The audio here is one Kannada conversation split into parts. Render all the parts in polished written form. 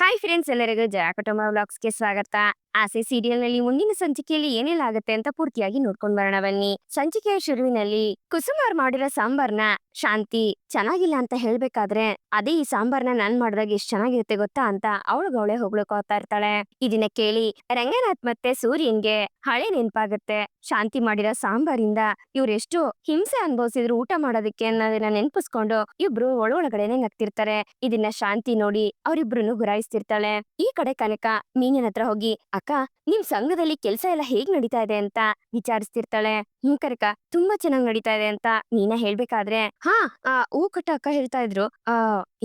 ಹಾಯ್ ಫ್ರೆಂಡ್ಸ್, ಎಲ್ಲರಿಗೂ ಜಯ ಕುಟುಂಬ ವ್ಲಾಗ್ಸ್‌ಗೆ ಸ್ವಾಗತ. ಆಸೆ ಸೀರಿಯಲ್‌ನಲ್ಲಿ ಮುಂದಿನ ಸಂಚಿಕೆಯಲ್ಲಿ ಏನೆಲ್ಲ ಆಗುತ್ತೆ ಅಂತ ಪೂರ್ತಿಯಾಗಿ ನೋಡ್ಕೊಂಡ್ ಬರೋಣ ಬನ್ನಿ. ಸಂಚಿಕೆಯ ಶುರುವಿನಲ್ಲಿ ಕುಸುಮ್ ಅವ್ರು ಮಾಡಿರೋ ಸಾಂಬಾರ್ನ ಶಾಂತಿ ಚೆನ್ನಾಗಿಲ್ಲ ಅಂತ ಹೇಳ್ಬೇಕಾದ್ರೆ, ಅದೇ ಈ ಸಾಂಬಾರ್ನ ನಾನ್ ಮಾಡಿದಾಗ ಎಷ್ಟ್ ಚೆನ್ನಾಗಿರುತ್ತೆ ಗೊತ್ತಾ ಅಂತ ಅವಳಿಗವಳೆ ಹೊಗಳ್ಕೋತಾ ಇರ್ತಾಳೆ. ಇದನ್ನ ಕೇಳಿ ರಂಗನಾಥ್ ಮತ್ತೆ ಸೂರ್ಯನ್ಗೆ ಹಳೆ ನೆನ್ಪಾಗುತ್ತೆ. ಶಾಂತಿ ಮಾಡಿರೋ ಸಾಂಬಾರಿಂದ ಇವ್ರೆಷ್ಟು ಹಿಂಸೆ ಅನುಭವಿಸಿದ್ರು ಊಟ ಮಾಡೋದಕ್ಕೆ ಅನ್ನೋದನ್ನ ನೆನ್ಪಿಸ್ಕೊಂಡು ಇಬ್ರು ಒಳಗಡೆನೆ ನಗ್ತಿರ್ತಾರೆ. ಇದನ್ನ ಶಾಂತಿ ನೋಡಿ ಅವ್ರಿಬ್ರು ಗುರಾಯಿಸ್ತಿರ್ತಾಳೆ. ಈ ಕಡೆ ಕನಕ ಮೀನಿನ ಹತ್ರ ಹೋಗಿ, ಅಕ್ಕ, ನಿಮ್ ಸಂಘದಲ್ಲಿ ಕೆಲ್ಸ ಎಲ್ಲ ಹೇಗ್ ನಡೀತಾ ಇದೆ ಅಂತ ವಿಚಾರಿಸ್ತಿರ್ತಾಳೆ. ಕನಕ, ತುಂಬಾ ಚೆನ್ನಾಗ್ ನಡೀತಾ ಇದೆ ಅಂತ ನೀನ ಹೇಳ್ಬೇಕಾದ್ರೆ, ಹಾ, ಹೂ ಕಟ್ಟ ಅಕ್ಕ ಹೇಳ್ತಾ ಇದ್ರು,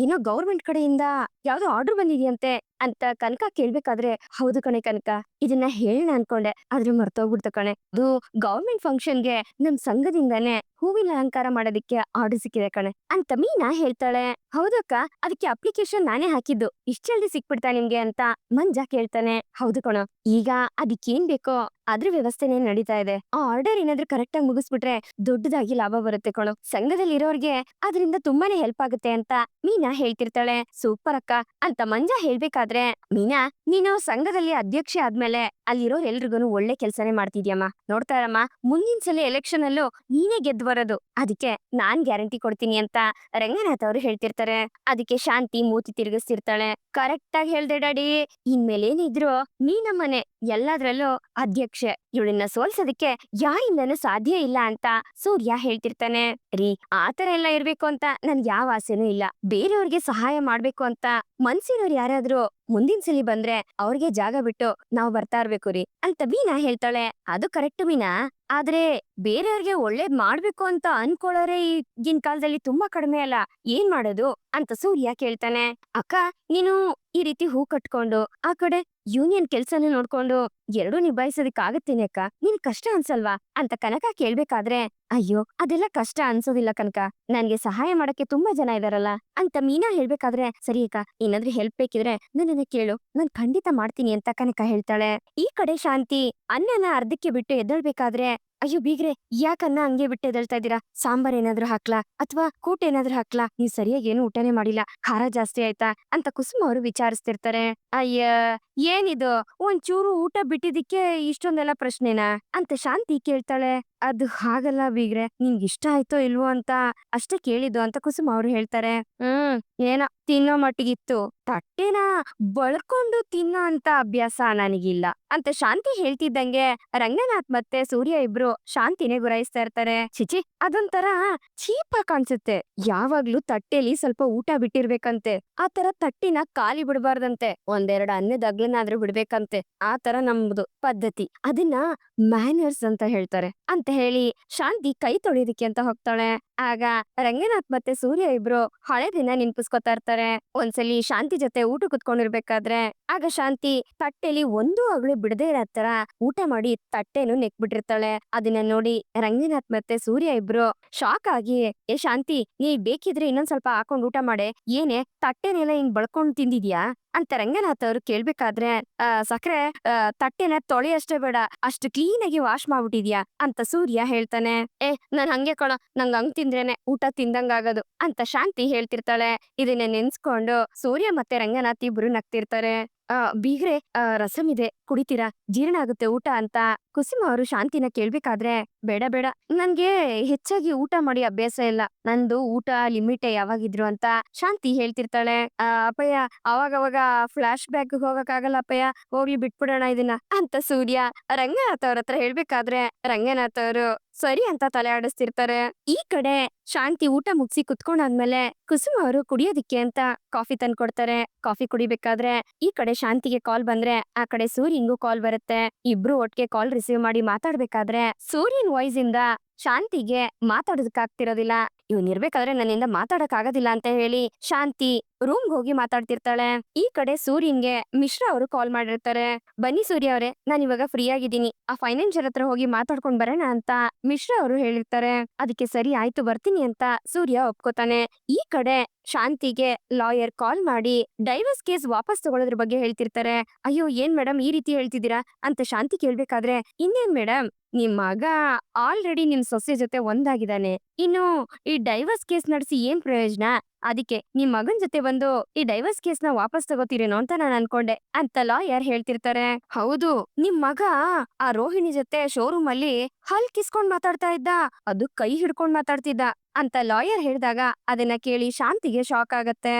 ಏನೋ ಗೌರ್ಮೆಂಟ್ ಕಡೆಯಿಂದ ಯಾವ್ದೋ ಆರ್ಡರ್ ಬಂದಿದ್ಯಂತೆ ಅಂತ ಕನಕ ಕೇಳ್ಬೇಕಾದ್ರೆ, ಹೌದು ಕಣೆ ಕನಕ, ಇದನ್ನ ಹೇಳೋಣ ಅನ್ಕೊಂಡೆ ಆದ್ರೆ ಮರ್ತೋಗ್ಬಿಡ್ತು ಕಣೆ. ಅದು ಗೌರ್ಮೆಂಟ್ ಫಂಕ್ಷನ್ಗೆ ನಮ್ ಸಂಘದಿಂದಾನೇ ಹೂವಿನ ಅಲಂಕಾರ ಮಾಡೋದಿಕ್ಕೆ ಆರ್ಡರ್ ಸಿಕ್ಕಿದೆ ಕಣೆ ಅಂತ ಮೀನಾ ಹೇಳ್ತಾಳೆ. ಹೌದಕ್ಕ, ಅದಕ್ಕೆ ಅಪ್ಲಿಕೇಶನ್ ನಾನೇ ಹಾಕಿದ್ದು, ಇಷ್ಟ ಜಲ್ದಿ ಸಿಕ್ಬಿಡ್ತಾ ನಿಮ್ಗೆ ಅಂತ ಮಂಜಾ ಕೇಳ್ತಾನೆ. ಹೌದು ಕಣೋ, ಈಗ ಅದಕ್ಕೇನ್ ಬೇಕೋ ಅದ್ರ ವ್ಯವಸ್ಥೆನೇ ನಡೀತಾ ಇದೆ. ಆ ಆರ್ಡರ್ ಏನಾದ್ರೂ ಕರೆಕ್ಟ್ ಆಗಿ ಮುಗಿಸ್ಬಿಟ್ರೆ ದೊಡ್ಡದಾಗಿ ಲಾಭ ಬರುತ್ತೆ ಕಣೋ. ಸಂಘದಲ್ಲಿ ಇರೋರ್ಗೆ ಅದರಿಂದ ತುಂಬಾನೇ ಹೆಲ್ಪ್ ಆಗುತ್ತೆ ಅಂತ ಮೀನಾ ಹೇಳ್ತಿರ್ತಾಳೆ. ಸೂಪರ್ ಅಕ್ಕ ಅಂತ ಮಂಜಾ ಹೇಳ್ಬೇಕಾದ್ರೆ, ಮೀನಾ, ನೀನು ಸಂಘದಲ್ಲಿ ಅಧ್ಯಕ್ಷೆ ಆದ್ಮೇಲೆ ಅಲ್ಲಿರೋರ್ ಎಲ್ರಿಗೂ ಒಳ್ಳೆ ಕೆಲ್ಸನೇ ಮಾಡ್ತಿದ್ಯಮ್ಮ. ನೋಡ್ತಾ ಇರಮ್ಮ, ಮುಂದಿನ ಸಲ ಎಲೆಕ್ಷನ್ ಅಲ್ಲೂ ನೀನೇ ಗೆದ್ದು ಬರೋದು, ಅದಕ್ಕೆ ನಾನ್ ಗ್ಯಾರಂಟಿ ಕೊಡ್ತೀನಿ ಅಂತ ರಂಗನಾಥ್ ಅವರು ಹೇಳ್ತಿರ್ತಾರೆ. ಅದಕ್ಕೆ ಶಾಂತಿ ಮೂತಿ ತಿರುಗಿಸ್ತಿರ್ತಾಳೆ. ಕರೆಕ್ಟ್ ಆಗಿ ಹೇಳ್ದೆ ಡ್ಯಾಡಿ, ಇನ್ಮೇಲೇನಿದ್ರು ನೀ ನಮ್ಮನೆ ಎಲ್ಲದ್ರಲ್ಲೂ ಅಧ್ಯಕ್ಷೆ, ಇವಳನ್ನ ಸೋಲ್ಸೋದಕ್ಕೆ ಯಾರಿಂದನೂ ಸಾಧ್ಯ ಇಲ್ಲ ಅಂತ ಸೂರ್ಯ ಹೇಳ್ತಿರ್ತಾನೆ. ರೀ, ಆತರ ಎಲ್ಲ ಇರ್ಬೇಕು ಅಂತ ನನ್ಗೆ ಯಾವ ಆಸೆನೂ ಇಲ್ಲ. ಬೇರೆಯವ್ರಿಗೆ ಸಹಾಯ ಮಾಡ್ಬೇಕು ಅಂತ ಮನ್ಸಿನವ್ರು ಯಾರಾದ್ರೂ ಮುಂದಿನ ಸಲಿ ಬಂದ್ರೆ ಅವ್ರಿಗೆ ಜಾಗ ಬಿಟ್ಟು ನಾವ್ ಬರ್ತಾ ಇರ್ಬೇಕು ರೀ ಅಂತ ಮೀನಾ ಹೇಳ್ತಾಳೆ. ಅದು ಕರೆಕ್ಟ್ ಮೀನಾ, ಆದ್ರೆ ಬೇರೆಯವ್ರಿಗೆ ಒಳ್ಳೇದ್ ಮಾಡ್ಬೇಕು ಅಂತ ಅನ್ಕೊಳ್ಳೋರೆ ಈಗಿನ ಕಾಲದಲ್ಲಿ ತುಂಬಾ ಕಡಿಮೆ ಅಲ್ಲ, ಏನ್ ಮಾಡೋದು ಅಂತ ಸೂರ್ಯ ಕೇಳ್ತಾನೆ. ಅಕ್ಕ, ನೀನು ಈ ರೀತಿ ಹೂ ಕಟ್ಕೊಂಡು ಆ ಕಡೆ ಯೂನಿಯನ್ ಕೆಲ್ಸನ ನೋಡ್ಕೊಂಡು ಎರಡೂ ನಿಭಾಯಿಸೋದಕ್ಕಾಗತ್ತೇನೆ ಅಕ್ಕ, ನಿನ್ ಕಷ್ಟ ಅನ್ಸಲ್ವಾ ಅಂತ ಕನಕ ಕೇಳ್ಬೇಕಾದ್ರೆ, ಅಯ್ಯೋ ಅದೆಲ್ಲ ಕಷ್ಟ ಅನ್ಸೋದಿಲ್ಲ ಕನಕ, ನನ್ಗೆ ಸಹಾಯ ಮಾಡಕ್ಕೆ ತುಂಬಾ ಜನ ಇದಾರಲ್ಲ ಅಂತ ಮೀನಾ ಹೇಳ್ಬೇಕಾದ್ರೆ, ಸರಿ ಅಕ್ಕ, ಏನಾದ್ರೂ ಹೆಲ್ಪ್ ಬೇಕಿದ್ರೆ ನನ್ನನ್ನ ಕೇಳು, ನಾನ್ ಖಂಡಿತ ಮಾಡ್ತೀನಿ ಅಂತ ಕನಕ ಹೇಳ್ತಾಳೆ. ಈ ಕಡೆ ಶಾಂತಿ ಅನ್ನನ ಅರ್ಧಕ್ಕೆ ಬಿಟ್ಟು ಎದ್ದೇಳ್ಬೇಕಾದ್ರೆ, ಅಯ್ಯೋ ಬೀಗ್ರೆ, ಯಾಕನ್ನ ಹಂಗೆ ಬಿಟ್ಟು ಎದ್ದೇಳ್ತಾ ಇದ್ದೀರಾ? ಸಾಂಬಾರ್ ಏನಾದ್ರೂ ಹಾಕ್ಲಾ ಅಥವಾ ಕೂಟ ಏನಾದ್ರೂ ಹಾಕ್ಲಾ? ನೀವ್ ಸರಿಯಾಗಿ ಏನು ಊಟನೇ ಮಾಡಿಲ್ಲ, ಖಾರ ಜಾಸ್ತಿ ಆಯ್ತಾ ಅಂತ ಕುಸುಮ ಅವರು ವಿಚಾರಿಸ್ತಿರ್ತಾರೆ. ಅಯ್ಯ, ಏನಿದು, ಒಂಚೂರು ಊಟ ಬಿಟ್ಟಿದಿಕ್ಕೆ ಇಷ್ಟೊಂದೆಲ್ಲ ಪ್ರಶ್ನೆನಾ ಅಂತ ಶಾಂತಿ ಕೇಳ್ತಾಳೆ. ಅದು ಹಾಗಲ್ಲ ಬೀಗ್ರೆ, ನಿನ್ಗೆ ಇಷ್ಟ ಆಯ್ತೋ ಇಲ್ವೋ ಅಂತ ಅಷ್ಟೇ ಕೇಳಿದ್ದು ಅಂತ ಕುಸುಮ ಅವ್ರು ಹೇಳ್ತಾರೆ. ಏನೋ ತಿನ್ನೋ ಮಟ್ಟಿಗಿತ್ತು, ತಟ್ಟೆನ ಬಳ್ಕೊಂಡು ತಿನ್ನೋ ಅಂತ ಅಭ್ಯಾಸ ನನಗಿಲ್ಲ ಅಂತ ಶಾಂತಿ ಹೇಳ್ತಿದ್ದಂಗೆ ರಂಗನಾಥ್ ಮತ್ತೆ ಸೂರ್ಯ ಇಬ್ರು ಶಾಂತಿನೇ ಗುರಾಯಿಸ್ತಾ ಇರ್ತಾರೆ. ಚಿಚಿ, ಅದೊಂಥರ ಚೀಪ್ ಆಗಿ ಕಾಣಿಸುತ್ತೆ. ಯಾವಾಗ್ಲೂ ತಟ್ಟೆಲಿ ಸ್ವಲ್ಪ ಊಟ ಬಿಟ್ಟಿರ್ಬೇಕಂತೆ, ಆ ತರ ತಟ್ಟಿನ ಖಾಲಿ ಬಿಡ್ಬಾರ್ದಂತೆ, ಒಂದೆರಡು ಅನ್ನದ ಅಗ್ಲನಾದ್ರೂ ಬಿಡ್ಬೇಕಂತೆ. ಆ ತರ ನಮ್ದು ಪದ್ಧತಿ, ಅದನ್ನ ಮ್ಯಾನರ್ಸ್ ಅಂತ ಹೇಳ್ತಾರೆ ಅಂತ ಹೇಳಿ ಶಾಂತಿ ಕೈ ತೊಳೆಯೋದಿಕ್ಕೆ ಅಂತ ಹೋಗ್ತಾಳೆ. ಆಗ ರಂಗನಾಥ್ ಮತ್ತೆ ಸೂರ್ಯ ಇಬ್ರು ಹಳೆ ದಿನ ನೆನ್ಪಿಸ್ಕೊತಾ ಇರ್ತಾರೆ. ಒಂದ್ಸಲಿ ಶಾಂತಿ ಜೊತೆ ಊಟ ಕುತ್ಕೊಂಡಿರ್ಬೇಕಾದ್ರೆ, ಆಗ ಶಾಂತಿ ತಟ್ಟೆಲಿ ಒಂದು ಅಗಳು ಬಿಡದೇ ಇರೋ ತರ ಊಟ ಮಾಡಿ ತಟ್ಟೆನು ನೆಕ್ಬಿಟ್ಟಿರ್ತಾಳೆ. ಅದನ್ನ ನೋಡಿ ರಂಗನಾಥ್ ಮತ್ತೆ ಸೂರ್ಯ ಇಬ್ರು ಶಾಕ್ ಆಗಿ, ಏ ಶಾಂತಿ, ನೀ ಬೇಕಿದ್ರೆ ಇನ್ನೊಂದ್ ಸ್ವಲ್ಪ ಹಾಕೊಂಡ್ ಊಟ ಮಾಡೆ, ಏನೇ ತಟ್ಟೆನೆಲ್ಲ ಹಿಂಗ್ ಬಳ್ಕೊಂಡ್ ತಿಂದಿದ್ಯಾ ಅಂತ ರಂಗನಾಥ್ ಅವ್ರು ಕೇಳ್ಬೇಕಾದ್ರೆ, ಸಕ್ರೆ, ತಟ್ಟೆನ ತೊಳೆ ಅಷ್ಟೇ ಬೇಡ, ಅಷ್ಟು ಕ್ಲೀನ್ ಆಗಿ ವಾಶ್ ಮಾಡ್ಬಿಟ್ಟಿದ್ಯಾ ಅಂತ ಸೂರ್ಯ ಹೇಳ್ತಾನೆ. ನಾನ್ ಹಂಗೆ ಕಣ, ನಂಗ್ ಹಂಗ್ ತಿಂದ್ರೇನೆ ಊಟ ತಿಂದಂಗಾಗೋದು ಅಂತ ಶಾಂತಿ ಹೇಳ್ತಿರ್ತಾಳೆ. ಇದನ್ನ ನೆನ್ಸ್ಕೊಂಡು ಸೂರ್ಯ ಮತ್ತೆ ರಂಗನಾಥ್ ಇಬ್ರು ನಗ್ತಿರ್ತಾರೆ. ಬೀಗ್ರೆ, ರಸಂ ಇದೆ, ಕುಡಿತೀರಾ? ಜೀರ್ಣ ಆಗುತ್ತೆ ಊಟ ಅಂತ ಕುಸುಮ ಅವರು ಶಾಂತಿನ ಕೇಳ್ಬೇಕಾದ್ರೆ, ಬೇಡ ಬೇಡ, ನನ್ಗೆ ಹೆಚ್ಚಾಗಿ ಊಟ ಮಾಡಿ ಅಭ್ಯಾಸ ಇಲ್ಲ, ನಂದು ಊಟ ಲಿಮಿಟೇ ಯಾವಾಗಿದ್ರು ಅಂತ ಶಾಂತಿ ಹೇಳ್ತಿರ್ತಾಳೆ. ಅಪ್ಪಯ್ಯ, ಅವಾಗವಾಗ ಫ್ಲಾಶ್ ಬ್ಯಾಕ್ ಹೋಗಕ್ಕಾಗಲ್ಲ ಅಪ್ಪಯ್ಯ, ಹೋಗ್ಲಿ ಬಿಟ್ಬಿಡೋಣ ಇದನ್ನ ಅಂತ ಸೂರ್ಯ ರಂಗನಾಥ್ ಅವ್ರ ಹತ್ರ ಹೇಳ್ಬೇಕಾದ್ರೆ, ರಂಗನಾಥ್ ಅವರು ಸರಿ ಅಂತ ತಲೆ ಆಡಿಸ್ತಿರ್ತಾರೆ. ಈ ಕಡೆ ಶಾಂತಿ ಊಟ ಮುಗಿಸಿ ಕುತ್ಕೊಂಡಾದ್ಮೇಲೆ ಕುಸುಮ ಅವರು ಕುಡಿಯೋದಿಕ್ಕೆ ಅಂತ ಕಾಫಿ ತಂದ್ಕೊಡ್ತಾರೆ. ಕಾಫಿ ಕುಡಿಬೇಕಾದ್ರೆ ಈ ಕಡೆ ಶಾಂತಿಗೆ ಕಾಲ್ ಬಂದ್ರೆ ಆ ಕಡೆ ಸೂರ್ಯಂಗೂ ಕಾಲ್ ಬರುತ್ತೆ. ಇಬ್ರು ಒಟ್ಟಿಗೆ ಕಾಲ್ ರಿಸೀವ್ ಮಾಡಿ ಮಾತಾಡ್ಬೇಕಾದ್ರೆ ಸೂರ್ಯನ್ ವಾಯ್ಸ್ ಇಂದ ಶಾಂತಿಗೆ ಮಾತಾಡೋದಕ್ಕಾಗ್ತಿರೋದಿಲ್ಲ. ಇವ್ನ್ ಇರ್ಬೇಕಾದ್ರೆ ನನ್ನಿಂದ ಮಾತಾಡಕ್ ಆಗೋದಿಲ್ಲ ಅಂತ ಹೇಳಿ ಶಾಂತಿ ರೂಮ್ ಹೋಗಿ ಮಾತಾಡ್ತಿರ್ತಾಳೆ. ಈ ಕಡೆ ಸೂರ್ಯನ್ಗೆ ಮಿಶ್ರಾ ಅವರು ಕಾಲ್ ಮಾಡಿರ್ತಾರೆ. ಬನ್ನಿ ಸೂರ್ಯ ಅವರೇ, ನಾನ್ ಇವಾಗ ಫ್ರೀ ಆಗಿದ್ದೀನಿ, ಆ ಫೈನಾನ್ಷಿಯರ್ ಹತ್ರ ಹೋಗಿ ಮಾತಾಡ್ಕೊಂಡ್ ಬರೋಣ ಅಂತ ಮಿಶ್ರಾ ಅವರು ಹೇಳಿರ್ತಾರೆ. ಅದಕ್ಕೆ ಸರಿ ಆಯ್ತು, ಬರ್ತೀನಿ ಅಂತ ಸೂರ್ಯ ಒಪ್ಕೋತಾನೆ. ಈ ಕಡೆ ಶಾಂತಿಗೆ ಲಾಯರ್ ಕಾಲ್ ಮಾಡಿ ಡೈವರ್ಸ್ ಕೇಸ್ ವಾಪಸ್ ತಗೊಳ್ಳೋದ್ರ ಬಗ್ಗೆ ಹೇಳ್ತಿರ್ತಾರೆ. ಅಯ್ಯೋ, ಏನ್ ಮೇಡಮ್ ಈ ರೀತಿ ಹೇಳ್ತಿದ್ದೀರಾ ಅಂತ ಶಾಂತಿ ಕೇಳ್ಬೇಕಾದ್ರೆ, ಇನ್ನೇನ್ ಮೇಡಮ್, ನಿಮ್ ಮಗ ಆಲ್ರೆಡಿ ನಿಮ್ ಸೊಸೆ ಜೊತೆ ಒಂದಾಗಿದ್ದಾನೆ, ಇನ್ನು ಈ ಡೈವರ್ಸ್ ಕೇಸ್ ನಡೆಸಿ ಏನ್ ಪ್ರಯೋಜನ ಅದಕ್ಕೆ ನಿಮ್ ಮಗನ್ ಜೊತೆ ಬಂದು ಈ ಡೈವರ್ಸ್ ಕೇಸ್ ನ ವಾಪಸ್ ತಗೋತೀರೇನೋ ಅಂತ ನಾನು ಅನ್ಕೊಂಡೆ ಅಂತ ಲಾಯರ್ ಹೇಳ್ತಿರ್ತಾರೆ. ಹೌದು, ನಿಮ್ ಮಗ ಆ ರೋಹಿಣಿ ಜೊತೆ ಶೋರೂಮ್ ಅಲ್ಲಿ ಹಲ್ ಕಿಸ್ಕೊಂಡ್ ಮಾತಾಡ್ತಾ ಇದ್ದ, ಅದು ಕೈ ಹಿಡ್ಕೊಂಡ್ ಮಾತಾಡ್ತಿದ್ದ ಅಂತ ಲಾಯರ್ ಹೇಳಿದಾಗ ಅದನ್ನ ಕೇಳಿ ಶಾಂತಿಗೆ ಶಾಕ್ ಆಗತ್ತೆ.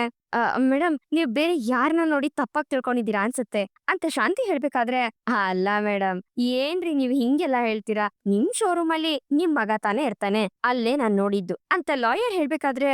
ಮೇಡಮ್, ನೀವ್ ಬೇರೆ ಯಾರನ್ನ ನೋಡಿ ತಪ್ಪಾಗಿ ತಿಳ್ಕೊಂಡಿದೀರಾ ಅನ್ಸುತ್ತೆ ಅಂತ ಶಾಂತಿ ಹೇಳ್ಬೇಕಾದ್ರೆ, ಅಲ್ಲ ಮೇಡಮ್, ಏನ್ರಿ ನೀವ್ ಹಿಂಗೆಲ್ಲಾ ಹೇಳ್ತೀರಾ, ನಿಮ್ ಶೋರೂಮ್ ಅಲ್ಲಿ ನಿಮ್ ಮಗ ತಾನೇ ಇರ್ತಾನೆ, ಅಲ್ಲೇ ನಾನ್ ನೋಡಿದ್ದು ಅಂತ ಲಾಯರ್ ಹೇಳ್ಬೇಕಾದ್ರೆ,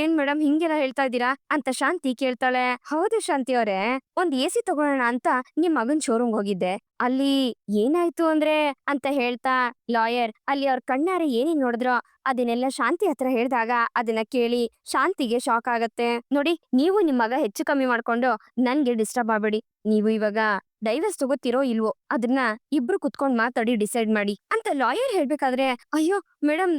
ಏನ್ ಮೇಡಮ್ ಹಿಂಗೆಲ್ಲಾ ಹೇಳ್ತಾ ಇದ್ದೀರಾ ಅಂತ ಶಾಂತಿ ಕೇಳ್ತಾಳೆ. ಹೌದು ಶಾಂತಿ ಅವ್ರೆ, ಒಂದ್ ಎಸಿ ತಗೊಳ್ಳೋಣ ಅಂತ ನಿಮ್ ಮಗನ್ ಶೋರೂಮ್ ಹೋಗಿದ್ದೆ, ಅಲ್ಲಿ ಏನಾಯ್ತು ಅಂದ್ರೆ ಅಂತ ಹೇಳ್ತಾ ಲಾಯರ್ ಅಲ್ಲಿ ಅವ್ರ ಕಣ್ಣಾರೆ ಏನೇನ್ ನೋಡಿದ್ರೋ ಅದನ್ನೆಲ್ಲ ಶಾಂತಿ ಹತ್ರ ಹೇಳಿದಾಗ ಅದನ್ನ ಕೇಳಿ ಶಾಂತಿಗೆ ಶಾಕ್ ಆಗತ್ತೆ. ನೋಡಿ, ನೀವು ನಿಮ್ ಮಗ ಹೆಚ್ಚು ಕಮ್ಮಿ ಮಾಡ್ಕೊಂಡು ನನ್ಗೆ ಡಿಸ್ಟರ್ಬ್ ಆಗ್ಬೇಡಿ. ನೀವು ಇವಾಗ ಡೈವರ್ಸ್ ತಗೋತಿರೋ ಇಲ್ವೋ ಅದನ್ನ ಇಬ್ರು ಕುತ್ಕೊಂಡ್ ಮಾತಾಡಿ ಡಿಸೈಡ್ ಮಾಡಿ ಅಂತ ಲಾಯರ್ ಹೇಳ್ಬೇಕಾದ್ರೆ, ಅಯ್ಯೋ ಮೇಡಮ್,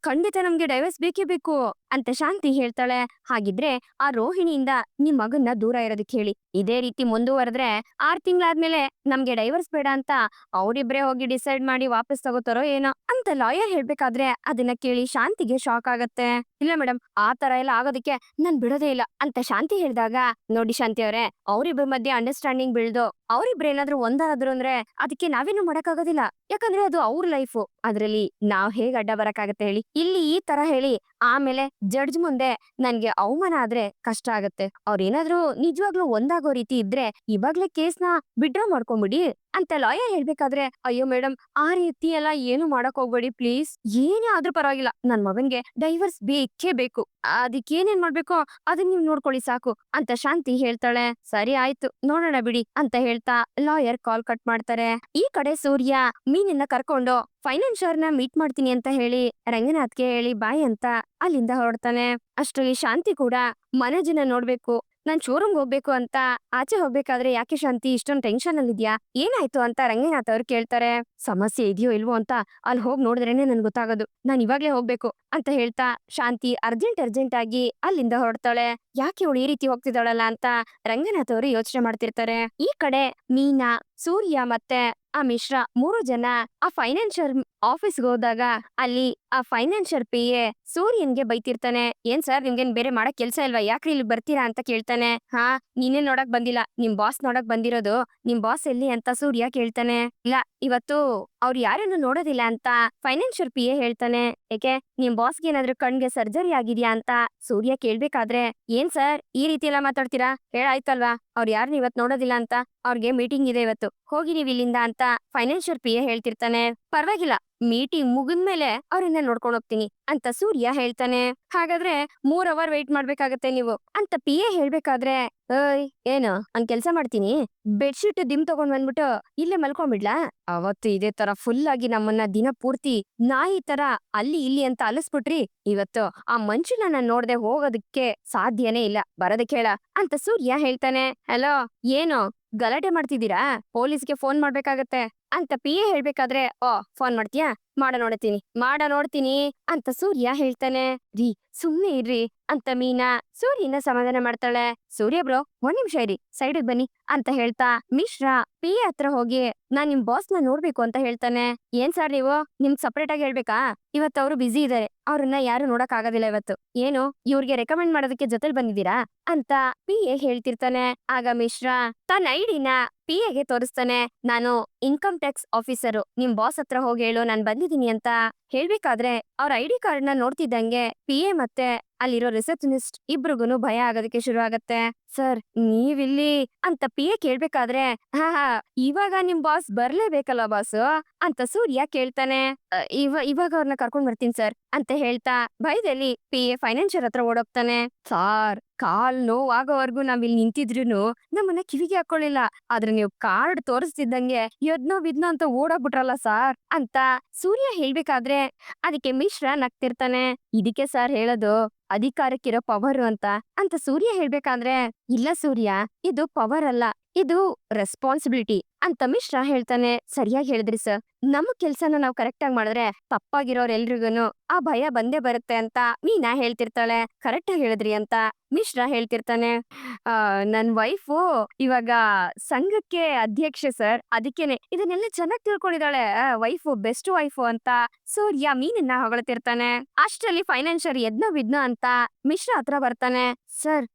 ಖಂಡಿತ ನಮ್ಗೆ ಡೈವರ್ಸ್ ಬೇಕೇ ಬೇಕು ಅಂತ ಶಾಂತಿ ಹೇಳ್ತಾಳೆ. ಹಾಗಿದ್ರೆ ಆ ರೋಹಿಣಿಯಿಂದ ನಿಮ್ ಮಗನ್ನ ದೂರ ಇರೋದಕ್ಕೆ ಹೇಳಿ. ಇದೇ ರೀತಿ ಮುಂದುವರೆದ್ರೆ 6 ತಿಂಗಳಾದ್ಮೇಲೆ ನಮ್ಗೆ ಡೈವರ್ಸ್ ಬೇಡ ಅಂತ ಅವ್ರಿಬ್ರೇ ಹೋಗಿ ಡಿಸೈಡ್ ಮಾಡಿ ವಾಪಸ್ ತಗೋತಾರೋ ಏನೋ ಅಂತ ಲಾಯರ್ ಹೇಳ್ಬೇಕಾದ್ರೆ ಅದನ್ನ ಕೇಳಿ ಶಾಂತಿಗೆ ಶಾಕ್ ಆಗತ್ತೆ. ಇಲ್ಲ ಮೇಡಮ್, ಆ ತರ ಎಲ್ಲ ಆಗೋದಕ್ಕೆ ನಾನ್ ಬಿಡೋದೇ ಇಲ್ಲ ಅಂತ ಶಾಂತಿ ಹೇಳಿದಾಗ, ನೋಡಿ ಶಾಂತಿ ಅವರೇ, ಅವ್ರಿಬ್ರ ಮಧ್ಯೆ ಅಂಡರ್ಸ್ಟ್ಯಾಂಡಿಂಗ್ ಬೆಳ್ದು ಅವ್ರಿಬ್ರು ಏನಾದ್ರೂ ಒಂದಾದ್ರು ಅಂದ್ರೆ ಅದಕ್ಕೆ ನಾವೇನು ಮಾಡಕ್ಕಾಗೋದಿಲ್ಲ. ಯಾಕಂದ್ರೆ ಅದು ಅವ್ರ ಲೈಫು, ಅದ್ರಲ್ಲಿ ನಾವ್ ಹೇಗ್ ಅಡ್ಡ ಬರಕ್ಕಾಗತ್ತೆ ಹೇಳಿ. ಇಲ್ಲಿ ಈ ತರ ಹೇಳಿ ಆಮೇಲೆ ಜಡ್ಜ್ ಮುಂದೆ ನನ್ಗೆ ಅವಮಾನ ಆದ್ರೆ ಕಷ್ಟ ಆಗತ್ತೆ. ಅವ್ರೇನಾದ್ರೂ ನಿಜವಾಗ್ಲೂ ಒಂದಾಗೋ ರೀತಿ ಇದ್ರೆ ಇವಾಗ್ಲೇ ಕೇಸ್ನ ವಿಡ್ರಾ ಮಾಡ್ಕೊಂಬಿಡಿ ಅಂತ ಲಾಯರ್ ಹೇಳ್ಬೇಕಾದ್ರೆ, ಅಯ್ಯೋ ಮೇಡಮ್, ಆ ರೀತಿ ಎಲ್ಲ ಏನು ಮಾಡಕ್ ಹೋಗ್ಬೇಡಿ ಪ್ಲೀಸ್, ಏನೇ ಆದ್ರೂ ಪರವಾಗಿಲ್ಲ, ನನ್ ಮಗನ್ಗೆ ಡೈವರ್ಸ್ ಬೇಕೇ ಬೇಕು, ಅದಕ್ಕೇನೇನ್ ಮಾಡ್ಬೇಕೋ ಅದನ್ನ ನೀವ್ ನೋಡ್ಕೊಳ್ಳಿ ಸಾಕು ಅಂತ ಶಾಂತಿ ಹೇಳ್ತಾಳೆ. ಸರಿ ಆಯ್ತು, ನೋಡೋಣ ಬಿಡಿ ಅಂತ ಹೇಳ್ತಾ ಲಾಯರ್ ಕಾಲ್ ಕಟ್ ಮಾಡ್ತಾರೆ. ಈ ಕಡೆ ಸೂರ್ಯ ಮೀನನ್ನ ಕರ್ಕೊಂಡು ಫೈನಾನ್ಷಿಯರ್ನ ಮೀಟ್ ಮಾಡ್ತೀನಿ ಅಂತ ಹೇಳಿ ರಂಗನಾಥ್ಗೆ ಹೇಳಿ ಬಾಯ್ ಅಂತ ಅಲ್ಲಿಂದ ಹೊರಡ್ತಾನೆ. ಅಷ್ಟರಲ್ಲಿ ಶಾಂತಿ ಕೂಡ ಮನೋಜನ ನೋಡ್ಬೇಕು, ನಾನ್ ಶೋರೂಮ್ ಹೋಗ್ಬೇಕು ಅಂತ ಆಚೆ ಹೋಗ್ಬೇಕಾದ್ರೆ, ಯಾಕೆ ಶಾಂತಿ ಇಷ್ಟೊಂದು ಟೆನ್ಷನ್ ಅಲ್ಲಿದ್ಯಾ, ಏನಾಯ್ತು ಅಂತ ರಂಗನಾಥ್ ಅವ್ರು ಕೇಳ್ತಾರೆ. ಸಮಸ್ಯೆ ಇದೆಯೋ ಇಲ್ವೋ ಅಂತ ಅಲ್ಲಿ ಹೋಗಿ ನೋಡಿದ್ರೇನೆ ನನ್ ಗೊತ್ತಾಗೋದು, ನಾನ್ ಇವಾಗ್ಲೇ ಹೋಗ್ಬೇಕು ಅಂತ ಹೇಳ್ತಾ ಶಾಂತಿ ಅರ್ಜೆಂಟ್ ಆಗಿ ಅಲ್ಲಿಂದ ಹೊರಡ್ತಾಳೆ. ಯಾಕೆ ಇವಳು ಈ ರೀತಿ ಹೋಗ್ತಿದ್ದಾಳಲ್ಲ ಅಂತ ರಂಗನಾಥ್ ಅವರು ಯೋಚನೆ ಮಾಡ್ತಿರ್ತಾರೆ. ಈ ಕಡೆ ಮೀನಾ, ಸೂರ್ಯ ಮತ್ತೆ ಆ ಮಿಶ್ರಾ 3 ಜನ ಆ ಫೈನಾನ್ಷಿಯರ್ ಆಫೀಸ್ಗೆ ಹೋದಾಗ ಅಲ್ಲಿ ಆ ಫೈನಾನ್ಷಿಯರ್ ಪಿ ಎ ಸೂರ್ಯನ್ಗೆ ಬೈತಿರ್ತಾನೆ. ಏನ್ ಸರ್, ನಿಮ್ಗೇನ್ ಬೇರೆ ಮಾಡಕ್ ಕೆಲ್ಸ ಇಲ್ವಾ, ಯಾಕ್ರಿ ಇಲ್ಲಿ ಬರ್ತೀರಾ ಅಂತ ಕೇಳ್ತಾನೆ. ಹಾ, ನೀನೇ ನೋಡಕ್ ಬಂದಿಲ್ಲ, ನಿಮ್ ಬಾಸ್ ನೋಡಕ್ ಬಂದಿರೋದು. ನಿಮ್ ಬಾಸ್ ಎಲ್ಲಿ ಅಂತ ಸೂರ್ಯ ಕೇಳ್ತಾನೆ. ಇಲ್ಲ, ಇವತ್ತು ಅವ್ರು ಯಾರನ್ನು ನೋಡೋದಿಲ್ಲ ಅಂತ ಫೈನಾನ್ಷಿಯರ್ ಪಿ ಎ ಹೇಳ್ತಾನೆ. ಏಕೆ, ನಿಮ್ ಬಾಸ್ಗೆ ಏನಾದ್ರೂ ಕಣ್ಗೆ ಸರ್ಜರಿ ಆಗಿದ್ಯಾ ಅಂತ ಸೂರ್ಯ ಕೇಳ್ಬೇಕಾದ್ರೆ, ಏನ್ ಸರ್ ಈ ರೀತಿ ಎಲ್ಲ ಮಾತಾಡ್ತೀರಾ, ಹೇಳಾಯ್ತಲ್ವಾ ಅವ್ರು ಯಾರನ್ನ ಇವತ್ ನೋಡೋದಿಲ್ಲ ಅಂತ, ಅವ್ರಿಗೆ ಮೀಟಿಂಗ್ ಇದೆ ಇವತ್ತು, ಹೋಗಿ ನೀವ್ ಇಲ್ಲಿಂದ ಅಂತ ಫೈನಾನ್ಷಿಯರ್ ಪಿ ಎ ಹೇಳ್ತಿರ್ತಾನೆ. ಪರವಾಗಿಲ್ಲ, ಮೀಟಿಂಗ್ ಮುಗಿದ್ಮೇಲೆ ಅವ್ರನ್ನ ನೋಡ್ಕೊಂಡ್ ಹೋಗ್ತೀನಿ ಅಂತ ಸೂರ್ಯ ಹೇಳ್ತಾನೆ. ಹಾಗಾದ್ರೆ 3 ಅವರ್ ವೇಟ್ ಮಾಡ್ಬೇಕಾಗತ್ತೆ ನೀವು ಅಂತ ಪಿ ಎ ಹೇಳ್ಬೇಕಾದ್ರೆ, ಏಯ್ ಏನು ಒಂದ್ ಕೆಲ್ಸ ಮಾಡ್ತೀನಿ, ಬೆಡ್ಶೀಟ್ ದಿಮ್ ತಗೊಂಡ್ ಬಂದ್ಬಿಟ್ಟು ಇಲ್ಲೇ ಮಲ್ಕೊಂಡ್ಬಿಡ್ಲಾ, ಅವತ್ತು ಇದೇ ತರ ಫುಲ್ ಆಗಿ ನಮ್ಮನ್ನ ದಿನ ಪೂರ್ತಿ ನಾಯಿ ತರ ಅಲ್ಲಿ ಇಲ್ಲಿ ಅಂತ ಅಲಿಸ್ಬಿಟ್ರಿ, ಇವತ್ತು ಆ ಮನುಷ್ಯನ ನಾನ್ ನೋಡ್ದೆ ಹೋಗೋದಕ್ಕೆ ಸಾಧ್ಯನೇ ಇಲ್ಲ, ಬರೋದಕ್ಕೆ ಹೇಳ ಅಂತ ಸೂರ್ಯ ಹೇಳ್ತಾನೆ. ಹಲೋ, ಏನು ಗಲಾಟೆ ಮಾಡ್ತಿದ್ದೀರಾ, ಪೊಲೀಸ್ಗೆ ಫೋನ್ ಮಾಡ್ಬೇಕಾಗತ್ತೆ ಅಂತ ಪಿ ಎ ಹೇಳ್ಬೇಕಾದ್ರೆ, ಓ ಫೋನ್ ಮಾಡ್ತೀಯಾ, ಮಾಡ ನೋಡ್ತೀನಿ ಅಂತ ಸೂರ್ಯ ಹೇಳ್ತಾನೆ. ರೀ ಸುಮ್ನೆ ಇರ್ರಿ ಅಂತ ಮೀನಾ ಸೂರ್ಯನ ಸಮಾಧಾನ ಮಾಡ್ತಾಳೆ. ಸೂರ್ಯ ಬ್ರೋ, 1 ನಿಮಿಷ ಇರಿ, ಸೈಡಿಗೆ ಬನ್ನಿ ಅಂತ ಹೇಳ್ತಾ ಮಿಶ್ರಾ ಪಿ ಎ ಹತ್ರ ಹೋಗಿ ನಾನ್ ನಿಮ್ ಬಾಸ್ ನ ನೋಡ್ಬೇಕು ಅಂತ ಹೇಳ್ತಾನೆ. ಏನ್ ಸರ್ ನೀವು ನಿಮ್ಗ್ ಸಪರೇಟ್ ಆಗಿ ಹೇಳ್ಬೇಕಾ, ಇವತ್ತು ಅವ್ರು ಬಿಸಿ ಇದಾರೆ, ಅವ್ರನ್ನ ಯಾರು ನೋಡಕ್ ಆಗೋದಿಲ್ಲ ಇವತ್ತು, ಏನು ಇವ್ರಿಗೆ ರೆಕಮೆಂಡ್ ಮಾಡೋದಕ್ಕೆ ಜೊತೆಲ್ ಬಂದಿದ್ದೀರಾ ಅಂತ ಪಿ ಎ ಹೇಳ್ತಿರ್ತಾನೆ. ಆಗ ಮಿಶ್ರಾ ತನ್ನ ಐಡಿನ ಪಿ ಎಗೆ ತೋರಿಸ್ತಾನೆ. ನಾನು ಇನ್ಕಮ್ ಟ್ಯಾಕ್ಸ್ ಆಫೀಸರು, ನಿಮ್ ಬಾಸ್ ಹತ್ರ ಹೋಗಿ ಹೇಳು ನಾನ್ ಬಂದಿದ್ದೀನಿ ಅಂತ ಹೇಳ್ಬೇಕಾದ್ರೆ ಅವ್ರ ಐಡಿ ಕಾರ್ಡ್ ನ ನೋಡ್ತಿದ್ದಂಗೆ ಪಿ ಎ ಮತ್ತೆ ಅಲ್ಲಿರೋ ರಿಸೆಪ್ಷನಿಸ್ಟ್ ಇಬ್ರಿಗೂನು ಭಯ ಆಗೋದಕ್ಕೆ ಶುರು ಆಗತ್ತೆ. ಸರ್ ನೀವಿಲ್ಲಿ ಅಂತ ಪಿ ಎ ಕೇಳ್ಬೇಕಾದ್ರೆ, ಹಾ ಇವಾಗ ನಿಮ್ ಬಾಸ್ ಬರ್ಲೇಬೇಕಲ್ಲ ಬಾಸು ಅಂತ ಸೂರ್ಯ ಕೇಳ್ತಾನೆ. ಇವಾಗ ಅವ್ರನ್ನ ಕರ್ಕೊಂಡ್ ಬರ್ತೀನಿ ಸರ್ ಅಂತ ಹೇಳ್ತಾ ಭಯದಲ್ಲಿ ಪಿ ಎ ಫೈನಾನ್ಷಿಯರ್ ಹತ್ರ ಓಡೋಗ್ತಾನೆ. ಸಾರ್, ಕಾಲ್ ನೋವಾಗೋವರ್ಗು ನಾವ್ ಇಲ್ಲಿ ನಿಂತಿದ್ರುನು ನಮ್ಮನ್ನ ಕಿವಿಗೆ ಹಾಕೊಳ್ಳಿಲ್ಲ, ಆದ್ರೆ ನೀವು ಕಾರ್ಡ್ ತೋರಿಸ್ತಿದ್ದಂಗೆ ಎದ್ನೋ ಬಿದ್ನೋ ಅಂತ ಓಡೋಗ್ಬಿಟ್ರಲ್ಲ ಸಾರ್ ಅಂತ ಸೂರ್ಯ ಹೇಳ್ಬೇಕಾದ್ರೆ ಅದಕ್ಕೆ ಮಿಶ್ರಾ ನಗ್ತಿರ್ತಾನೆ. ಇದಕ್ಕೆ ಸರ್ ಹೇಳೋದು ಅಧಿಕಾರಕ್ಕಿರೋ ಪವರ್ ಅಂತ ಸೂರ್ಯ ಹೇಳ್ಬೇಕಂದ್ರೆ, ಇಲ್ಲ ಸೂರ್ಯ, ಇದು ಪವರ್ ಅಲ್ಲ, ಇದು ರೆಸ್ಪಾನ್ಸಿಬಿಲಿಟಿ ಅಂತ ಮಿಶ್ರಾ ಹೇಳ್ತಾನೆ. ಸರಿಯಾಗಿ ಹೇಳಿದ್ರಿ ಸರ್. ನಮ್ಮ ಕೆಲ್ಸನ ನಾವು ಕರೆಕ್ಟ್ ಆಗಿ ಮಾಡಿದ್ರೆ ತಪ್ಪಾಗಿರೋರೆಲ್ರಿಗೂನು ಆ ಭಯ ಬಂದೇ ಬರುತ್ತೆ ಅಂತ ಮೀನಾ ಹೇಳ್ತಿರ್ತಾಳೆ. ಕರೆಕ್ಟ್ ಆಗಿ ಹೇಳಿದ್ರಿ ಅಂತ ಮಿಶ್ರಾ ಹೇಳ್ತಿರ್ತಾನೆ. ನನ್ ವೈಫು ಇವಾಗ ಸಂಘಕ್ಕೆ ಅಧ್ಯಕ್ಷೆ ಸರ್. ಅದಕ್ಕೇನೆ ಇದನ್ನೆಲ್ಲ ಚೆನ್ನಾಗಿ ತಿಳ್ಕೊಂಡಿದ್ದಾಳೆ. ವೈಫು ಬೆಸ್ಟ್ ವೈಫು ಅಂತ ಸೂರ್ಯ ಮೀನನ್ನ ಹೊಗಳ್ತಿರ್ತಾನೆ. ಅಷ್ಟ್ರಲ್ಲಿ ಫೈನಾನ್ಷಿಯರ್ ಎದ್ನೋ ಬಿದ್ನೋ ಅಂತ ಮಿಶ್ರಾ ಹತ್ರ ಬರ್ತಾನೆ. ಸರ್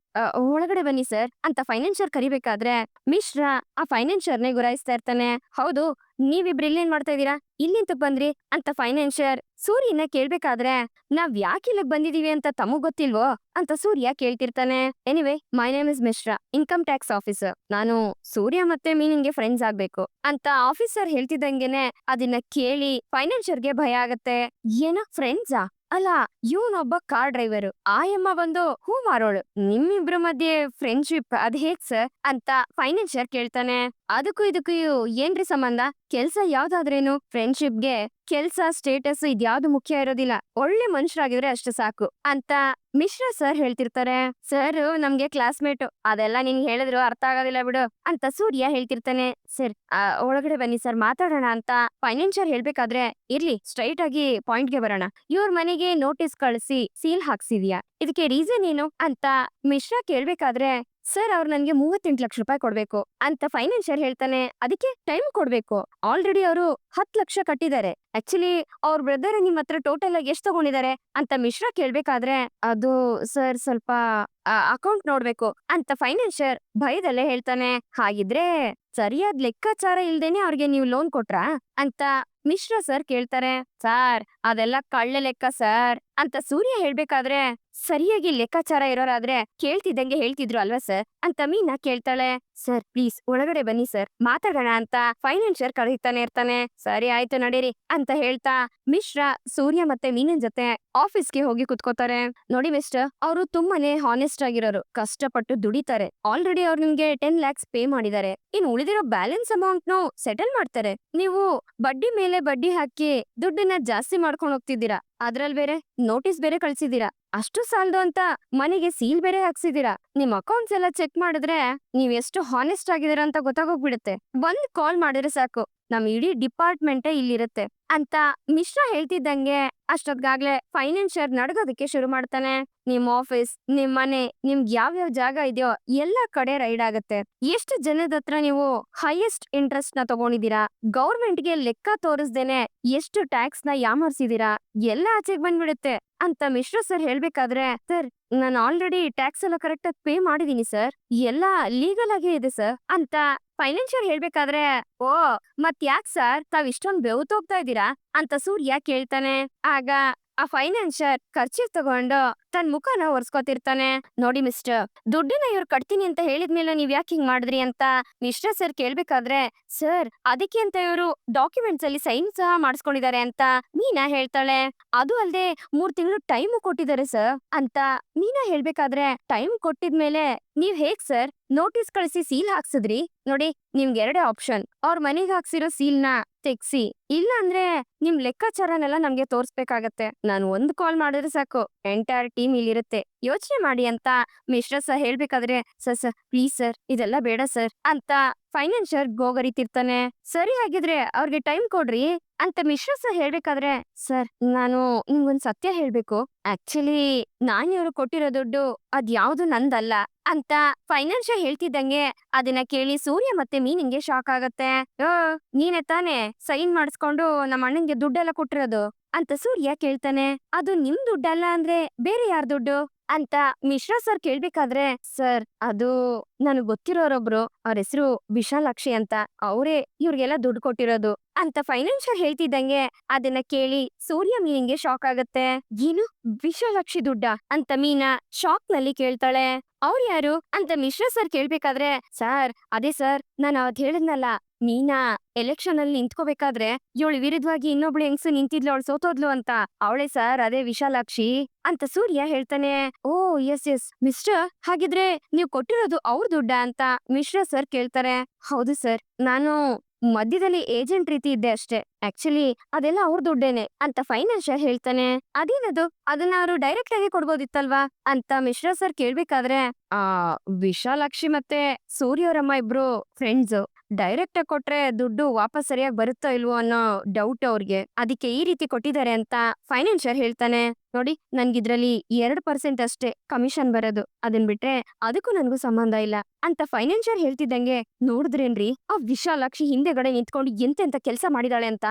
ಒಳಗಡೆ ಬನ್ನಿ ಸರ್ ಅಂತ ಫೈನಾನ್ಷಿಯರ್ ಕರಿಬೇಕಾದ್ರೆ ಮಿಶ್ರಾ ಆ ಫೈನಾನ್ಷಿಯರ್ನೇ ಗುರಾಯಿಸ್ತಾ ಇರ್ತಾನೆ. ಹೌದು, ನೀವಿಬ್ರು ಇಲ್ಲೇನ್ ಮಾಡ್ತಾ ಇದೀರಾ? ಇಲ್ಲಿಂತ ಬಂದ್ರಿ ಅಂತ ಫೈನಾನ್ಷಿಯರ್ ಸೂರ್ಯನ ಕೇಳ್ಬೇಕಾದ್ರೆ ನಾವ್ ಯಾಕೆ ಇಲ್ಲಿಗ್ ಬಂದಿದೀವಿ ಅಂತ ತಮಗ್ ಗೊತ್ತಿಲ್ವೋ ಅಂತ ಸೂರ್ಯ ಕೇಳ್ತಿರ್ತಾನೆ. Anyway, my name is Mishra, income tax officer. ನಾನು ಸೂರ್ಯ ಮತ್ತೆ ಮೀನಿಂಗೆ ಫ್ರೆಂಡ್ಸ್ ಆಗ್ಬೇಕು ಅಂತ ಆಫೀಸರ್ ಹೇಳ್ತಿದ್ದಂಗೆನೆ ಅದನ್ನ ಕೇಳಿ ಫೈನಾನ್ಷಿಯರ್ಗೆ ಭಯ ಆಗತ್ತೆ. ಏನೋ ಫ್ರೆಂಡ್ಸಾ? ಅಲ್ಲ, ಇವನೊಬ್ಬ ಕಾರ್ ಡ್ರೈವರ್, ಆಯಮ್ಮ ಬಂದು ಹೂ ಮಾರೋಳು. ನಿಮ್ಮಿಬ್ರ ಮಧ್ಯೆ ಫ್ರೆಂಡ್ಶಿಪ್ ಅದ್ ಹೇಗ್ ಸರ್ ಅಂತ ಫೈನಾನ್ಷಿಯರ್ ಕೇಳ್ತಾನೆ. ಅದಕ್ಕೂ ಇದಕ್ಕೂ ಏನ್ರಿ ಸಂಬಂಧ? ಕೆಲ್ಸ ಯಾವ್ದಾದ್ರೇನು, ಫ್ರೆಂಡ್ಶಿಪ್ಗೆ ಕೆಲ್ಸ ಸ್ಟೇಟಸ್ ಇದ್ಯಾವ್ದು ಮುಖ್ಯ ಇರೋದಿಲ್ಲ. ಒಳ್ಳೆ ಮನುಷ್ಯರಾಗಿದ್ರೆ ಅಷ್ಟು ಸಾಕು ಅಂತ ಮಿಶ್ರಾ ಸರ್ ಹೇಳ್ತಿರ್ತಾರೆ. ಸರ್ ನಮ್ಗೆ ಕ್ಲಾಸ್ಮೇಟ್, ಅದೆಲ್ಲ ನಿನ್ಗೆ ಹೇಳಿದ್ರು ಅರ್ಥ ಆಗೋದಿಲ್ಲ ಬಿಡು ಅಂತ ಸೂರ್ಯ ಹೇಳ್ತಿರ್ತಾನೆ. ಸರ್ ಒಳಗಡೆ ಬನ್ನಿ ಸರ್ ಮಾತಾಡೋಣ ಅಂತ ಫೈನಾನ್ಷಿಯರ್ ಹೇಳ್ಬೇಕಾದ್ರೆ ಇರ್ಲಿ, ಸ್ಟ್ರೈಟ್ ಆಗಿ ಪಾಯಿಂಟ್ಗೆ ಬರೋಣ. ಇವ್ರ ಮನೆಗೆ ನೋಟಿಸ್ ಕಳಿಸಿ ಸೀಲ್ ಹಾಕ್ಸಿದ್ಯಾ, ಇದಕ್ಕೆ ರೀಸನ್ ಏನು ಅಂತ ಮಿಶ್ರಾ ಕೇಳ್ಬೇಕಾದ್ರೆ ಸರ್ ಅವ್ರು ನನ್ಗೆ 38 ಲಕ್ಷ ರೂಪಾಯಿ ಕೊಡ್ಬೇಕು ಅಂತ ಫೈನಾನ್ಷಿಯರ್ ಹೇಳ್ತಾನೆ. ಅದಕ್ಕೆ ಟೈಮ್ ಕೊಡ್ಬೇಕು. ಆಲ್ರೆಡಿ ಅವರು 10 ಲಕ್ಷ ಕಟ್ಟಿದ್ದಾರೆ. ಆಕ್ಚುಲಿ ಅವ್ರ ಬ್ರದರ್ ನಿಮ್ ಹತ್ರ ಟೋಟಲ್ ಆಗಿ ಎಷ್ಟು ತಗೊಂಡಿದ್ದಾರೆ ಅಂತ ಮಿಶ್ರಾ ಕೇಳ್ಬೇಕಾದ್ರೆ ಅದು ಸರ್ ಸ್ವಲ್ಪ ಅಕೌಂಟ್ ನೋಡ್ಬೇಕು ಅಂತ ಫೈನಾನ್ಷಿಯರ್ ಭಯದಲ್ಲೇ ಹೇಳ್ತಾನೆ. ಹಾಗಿದ್ರೆ ಸರಿಯಾದ ಲೆಕ್ಕಾಚಾರ ಇಲ್ದೇನೆ ಅವ್ರಿಗೆ ನೀವು ಲೋನ್ ಕೊಟ್ರಾ ಅಂತ ಮಿಶ್ರಾ ಸರ್ ಕೇಳ್ತಾರೆ. ಸಾರ್ ಅದೆಲ್ಲ ಕಳ್ಳ ಲೆಕ್ಕ ಸರ್ ಅಂತ ಸೂರ್ಯ ಹೇಳ್ಬೇಕಾದ್ರೆ ಸರಿಯಾಗಿ ಲೆಕ್ಕಾಚಾರ ಇರೋರಾದ್ರೆ ಕೇಳ್ತಿದ್ದಂಗೆ ಹೇಳ್ತಿದ್ರು ಅಲ್ವಾ ಸರ್ ಅಂತ ಮೀನಾ ಕೇಳ್ತಾಳೆ. ಸರ್ ಪ್ಲೀಸ್ ಒಳಗಡೆ ಬನ್ನಿ ಸರ್ ಮಾತಾಡೋಣ ಅಂತ ಫೈನಾನ್ಷಿಯರ್ ಕರೀತಾನೆ ಇರ್ತಾನೆ. ಸರಿ ಆಯ್ತು ನಡೀರಿ ಅಂತ ಹೇಳ್ತಾ ಮಿಶ್ರಾ ಸೂರ್ಯ ಮತ್ತೆ ಮೀನನ್ ಜೊತೆ ಆಫೀಸ್ಗೆ ಹೋಗಿ ಕುತ್ಕೋತಾರೆ. ನೋಡಿ ಮಿಸ್ಟರ್, ಅವರು ತುಂಬಾನೇ ಹಾನೆಸ್ಟ್ ಆಗಿರೋರು, ಕಷ್ಟಪಟ್ಟು ದುಡಿತಾರೆ. ಆಲ್ರೆಡಿ ಅವ್ರು ನಿಮ್ಗೆ 10 lakhs ಪೇ ಮಾಡಿದ್ದಾರೆ. ಇನ್ ಉಳಿದಿರೋ ಬ್ಯಾಲೆನ್ಸ್ ಅಮೌಂಟ್ ನು ಸೆಟಲ್ ಮಾಡ್ತಾರೆ. ನೀವು ಬಡ್ಡಿ ಮೇಲೆ ಬಡ್ಡಿ ಹಾಕಿ ದುಡ್ಡನ್ನ ಜಾಸ್ತಿ ಮಾಡ್ಕೊಂಡು ಹೋಗ್ತಿದ್ದೀರಾ. ಅದ್ರಲ್ಲಿ ಬೇರೆ ನೋಟಿಸ್ ಬೇರೆ ಕಳ್ಸಿದೀರಾ. ಅಷ್ಟು ಸಾಲದು ಅಂತ ಮನೆಗೆ ಸೀಲ್ ಬೇರೆ ಹಾಕ್ಸಿದೀರಾ. ನಿಮ್ ಅಕೌಂಟ್ಸ್ ಎಲ್ಲ ಚೆಕ್ ಮಾಡಿದ್ರೆ ನೀವ್ ಎಷ್ಟು ಹಾನೆಸ್ಟ್ ಆಗಿದ್ದೀರಾ ಅಂತ ಗೊತ್ತಾಗೋಗ್ಬಿಡುತ್ತೆ. ಒಂದ್ ಕಾಲ್ ಮಾಡಿದ್ರೆ ಸಾಕು, ನಮ್ ಇಡೀ ಡಿಪಾರ್ಟ್ಮೆಂಟೇ ಇಲ್ಲಿರುತ್ತೆ ಅಂತ ಮಿಶ್ರಾ ಹೇಳ್ತಿದ್ದಂಗೆ ಅಷ್ಟೊತ್ಗಾಗ್ಲೆ ಫೈನಾನ್ಷಿಯರ್ ನಡ್ಗೋದಕ್ಕೆ ಶುರು ಮಾಡ್ತಾನೆ. ನಿಮ್ ಆಫೀಸ್, ನಿಮ್ ಮನೆ, ನಿಮ್ಗೆ ಯಾವ್ಯಾವ ಜಾಗ ಇದೆಯೋ ಎಲ್ಲಾ ಕಡೆ ರೈಡ್ ಆಗತ್ತೆ. ಎಷ್ಟು ಜನದ ಹತ್ರ ನೀವು ಹೈಯೆಸ್ಟ್ ಇಂಟ್ರೆಸ್ಟ್ ನ ತಗೊಂಡಿದೀರಾ, ಗೌರ್ಮೆಂಟ್ಗೆ ಲೆಕ್ಕ ತೋರಿಸ್ದೇನೆ ಎಷ್ಟು ಟ್ಯಾಕ್ಸ್ ನ ಯಾಮರ್ಸಿದೀರಾ, ಎಲ್ಲ ಆಚೆಗೆ ಬಂದ್ಬಿಡುತ್ತೆ ಅಂತ ಮಿಶ್ರಾ ಸರ್ ಹೇಳ್ಬೇಕಾದ್ರೆ ಸರ್ ನಾನು ಆಲ್ರೆಡಿ ಟ್ಯಾಕ್ಸ್ ಎಲ್ಲ ಕರೆಕ್ಟ್ ಆಗಿ ಪೇ ಮಾಡಿದೀನಿ ಸರ್, ಎಲ್ಲ ಲೀಗಲ್ ಆಗೇ ಇದೆ ಸರ್ ಅಂತ ಫೈನಾನ್ಷಿಯರ್ ಹೇಳ್ಬೇಕಾದ್ರೆ ಓ ಮತ್ ಯಾಕ್ ಸರ್ ತಾವ್ ಇಷ್ಟೊಂದ್ ಬೆವ್ತೋಗ್ತಾ ಇದ್ದೀರಾ ಅಂತ ಸೂರ್ಯ ಕೇಳ್ತಾನೆ. ಆಗ ಆ ಫೈನಾನ್ಷಿಯರ್ ಖರ್ಚಿಗೆ ತಗೊಂಡು ತನ್ ಮುಖನ ಒರ್ಸ್ಕೊತಿರ್ತಾನೆ. ನೋಡಿ ಮಿಸ್ಟರ್, ದುಡ್ಡನ್ನ ಇವ್ರು ಕಟ್ತೀನಿ ಅಂತ ಹೇಳಿದ್ಮೇಲೆ ನೀವ್ ಯಾಕೆ ಹಿಂಗ್ ಮಾಡಿದ್ರಿ ಅಂತ ಮಿಶ್ರಾ ಸರ್ ಕೇಳ್ಬೇಕಾದ್ರೆ ಸರ್ ಅದಕ್ಕೆ ಅಂತ ಇವರು ಡಾಕ್ಯುಮೆಂಟ್ಸ್ ಅಲ್ಲಿ ಸೈನ್ ಸಹ ಮಾಡಿಸ್ಕೊಂಡಿದ್ದಾರೆ ಅಂತ ಮೀನಾ ಹೇಳ್ತಾಳೆ. ಅದು ಅಲ್ದೆ 3 ತಿಂಗಳು ಟೈಮ್ ಕೊಟ್ಟಿದ್ದಾರೆ ಸರ್ ಅಂತ ಮೀನಾ ಹೇಳ್ಬೇಕಾದ್ರೆ ಟೈಮ್ ಕೊಟ್ಟಿದ್ಮೇಲೆ ನೀವ್ ಹೇಗ್ ಸರ್ ನೋಟಿಸ್ ಕಳಿಸಿ ಸೀಲ್ ಹಾಕ್ಸಿದ್ರಿ? ನೋಡಿ ನಿಮ್ಗೆ ಎರಡೇ ಆಪ್ಷನ್, ಅವ್ರ ಮನೆಗೆ ಹಾಕ್ಸಿರೋ ಸೀಲ್ನ ತೆಗ್ಸಿ, ಇಲ್ಲ ಅಂದ್ರೆ ನಿಮ್ ಲೆಕ್ಕಾಚಾರನೆಲ್ಲ ನಮ್ಗೆ ತೋರ್ಸ್ಬೇಕಾಗತ್ತೆ. ನಾನು ಒಂದ್ ಕಾಲ್ ಮಾಡಿದ್ರೆ ಸಾಕು, ಎಂಟೈರ್ ಟೀಮ್ ಇಲ್ಲಿರುತ್ತೆ, ಯೋಚನೆ ಮಾಡಿ ಅಂತ ಮಿಶ್ರಾ ಸರ್ ಹೇಳ್ಬೇಕಾದ್ರೆ ಸರ್ ಸರ್ ಪ್ಲೀಸ್ ಸರ್ ಇದೆಲ್ಲ ಬೇಡ ಸರ್ ಅಂತ ಫೈನಾನ್ಷಿಯರ್ ಗೋಗರಿತಿರ್ತಾನೆ. ಸರಿ ಹಾಗಿದ್ರೆ ಅವ್ರಿಗೆ ಟೈಮ್ ಕೊಡ್ರಿ ಅಂತ ಮಿಶ್ರಾ ಸರ್ ಹೇಳ್ಬೇಕಾದ್ರೆ ಸರ್ ನಾನು ನಿಮ್ಗೊಂದ್ ಸತ್ಯ ಹೇಳ್ಬೇಕು. ಆಕ್ಚುಲಿ ನಾನ್ ಇವ್ರು ಕೊಟ್ಟಿರೋ ದುಡ್ಡು ಅದ್ಯಾವ್ದು ನಂದಲ್ಲ ಅಂತ ಫೈನಾನ್ಷಿಯರ್ ಹೇಳ್ತಿದ್ದಂಗೆ ಅದನ್ನ ಕೇಳಿ ಸೂರ್ಯ ಮತ್ತೆ ಮೀನಿಂಗೆ ಶಾಕ್ ಆಗತ್ತೆ. ನೀನೆ ತಾನೇ ಸೈನ್ ಮಾಡಿಸ್ಕೊಂಡು ನಮ್ಮ ಅಣ್ಣಂಗೆ ದುಡ್ಡೆಲ್ಲ ಕೊಟ್ಟಿರೋದು ಅಂತ ಸೂರ್ಯ ಕೇಳ್ತಾನೆ. ಅದು ನಿಮ್ ದುಡ್ಡಲ್ಲ ಅಂದ್ರೆ ಬೇರೆ ಯಾರ್ ದುಡ್ಡು ಅಂತ ಮಿಶ್ರಾ ಸರ್ ಕೇಳ್ಬೇಕಾದ್ರೆ ಸರ್ ಅದು ನನಗ್ ಗೊತ್ತಿರೋರೊಬ್ರು, ಅವ್ರ ಹೆಸರು ವಿಶಾಲಾಕ್ಷಿ ಅಂತ, ಅವರೇ ಇವ್ರಿಗೆಲ್ಲ ದುಡ್ಡು ಕೊಟ್ಟಿರೋದು ಅಂತ ಫೈನಾನ್ಷಿಯರ್ ಹೇಳ್ತಿದ್ದಂಗೆ ಅದನ್ನ ಕೇಳಿ ಸೂರ್ಯ ಮೀನಿಂಗೆ ಶಾಕ್ ಆಗತ್ತೆ. ಏನು ವಿಶಾಲಾಕ್ಷಿ ದುಡ್ಡ ಅಂತ ಮೀನಾ ಶಾಕ್ ನಲ್ಲಿ ಕೇಳ್ತಾಳೆ. ಅವ್ರು ಯಾರು ಅಂತ ಮಿಶ್ರಾ ಸರ್ ಕೇಳ್ಬೇಕಾದ್ರೆ ಸರ್ ಅದೇ ಸರ್ ನಾನು ಅವತ್ ಹೇಳಿದ್ನಲ್ಲ, ಮೀನಾ ಎಲೆಕ್ಷನ್ ಅಲ್ಲಿ ನಿಂತ್ಕೋಬೇಕಾದ್ರೆ ಇವಳು ವಿರುದ್ಧವಾಗಿ ಇನ್ನೊಬ್ಳು ಹೆಂಗ್ಸು ನಿಂತಿದ್ಲು, ಅವಳು ಸೋತೋದ್ಲು ಅಂತ, ಅವಳೆ ಸರ್ ಅದೇ ವಿಶಾಲಾಕ್ಷಿ ಅಂತ ಸೂರ್ಯ ಹೇಳ್ತಾನೆ. ಓ ಎಸ್ ಎಸ್ ಮಿಸ್ಟರ್, ಹಾಗಿದ್ರೆ ನೀವು ಕೊಟ್ಟಿರೋದು ಅವ್ರ ದುಡ್ಡ ಅಂತ ಮಿಶ್ರಾ ಸರ್ ಕೇಳ್ತಾರೆ. ಹೌದು ಸರ್, ನಾನು ಮಧ್ಯದಲ್ಲಿ ಏಜೆಂಟ್ ರೀತಿ ಇದ್ದೆ ಅಷ್ಟೇ. ಆಕ್ಚುಲಿ ಅದೆಲ್ಲ ಅವ್ರ ದುಡ್ಡೇನೆ ಅಂತ ಫೈನಾನ್ಷಿಯರ್ ಹೇಳ್ತಾನೆ. ಅದೇನದು, ಅದನ್ನ ಅವರು ಡೈರೆಕ್ಟ್ ಆಗಿ ಕೊಡ್ಬೋದಿತ್ತಲ್ವಾ ಅಂತ ಮಿಶ್ರಾ ಸರ್ ಕೇಳ್ಬೇಕಾದ್ರೆ ವಿಶಾಲಾಕ್ಷಿ ಮತ್ತೆ ಸೂರ್ಯವರಮ್ಮ ಇಬ್ರು ಫ್ರೆಂಡ್ಸ್, ಡೈರೆಕ್ಟ್ ಆಗಿ ಕೊಟ್ರೆ ದುಡ್ಡು ವಾಪಸ್ ಸರಿಯಾಗಿ ಬರುತ್ತೋ ಇಲ್ವೋ ಅನ್ನೋ ಡೌಟ್ ಅವ್ರಿಗೆ. ಅದಕ್ಕೆ ಈ ರೀತಿ ಕೊಟ್ಟಿದ್ದಾರೆ ಅಂತ ಫೈನಾನ್ಷಿಯರ್ ಹೇಳ್ತಾನೆ. ನೋಡಿ, ನನ್ಗಿದ್ರಲ್ಲಿ 2% ಅಷ್ಟೇ ಕಮಿಷನ್ ಬರೋದು. ಅದನ್ ಬಿಟ್ರೆ ಅದಕ್ಕೂ ನನ್ಗೂ ಸಂಬಂಧ ಇಲ್ಲ ಅಂತ ಫೈನಾನ್ಷಿಯರ್ ಹೇಳ್ತಿದ್ದಂಗೆ, ನೋಡಿದ್ರೇನ್ರಿ ಆ ವಿಶಾಲಾಕ್ಷಿ ಹಿಂದೆಗಡೆ ನಿಂತ್ಕೊಂಡು ಎಂತೆಂತ ಕೆಲ್ಸ ಮಾಡಿದಾಳೆ ಅಂತ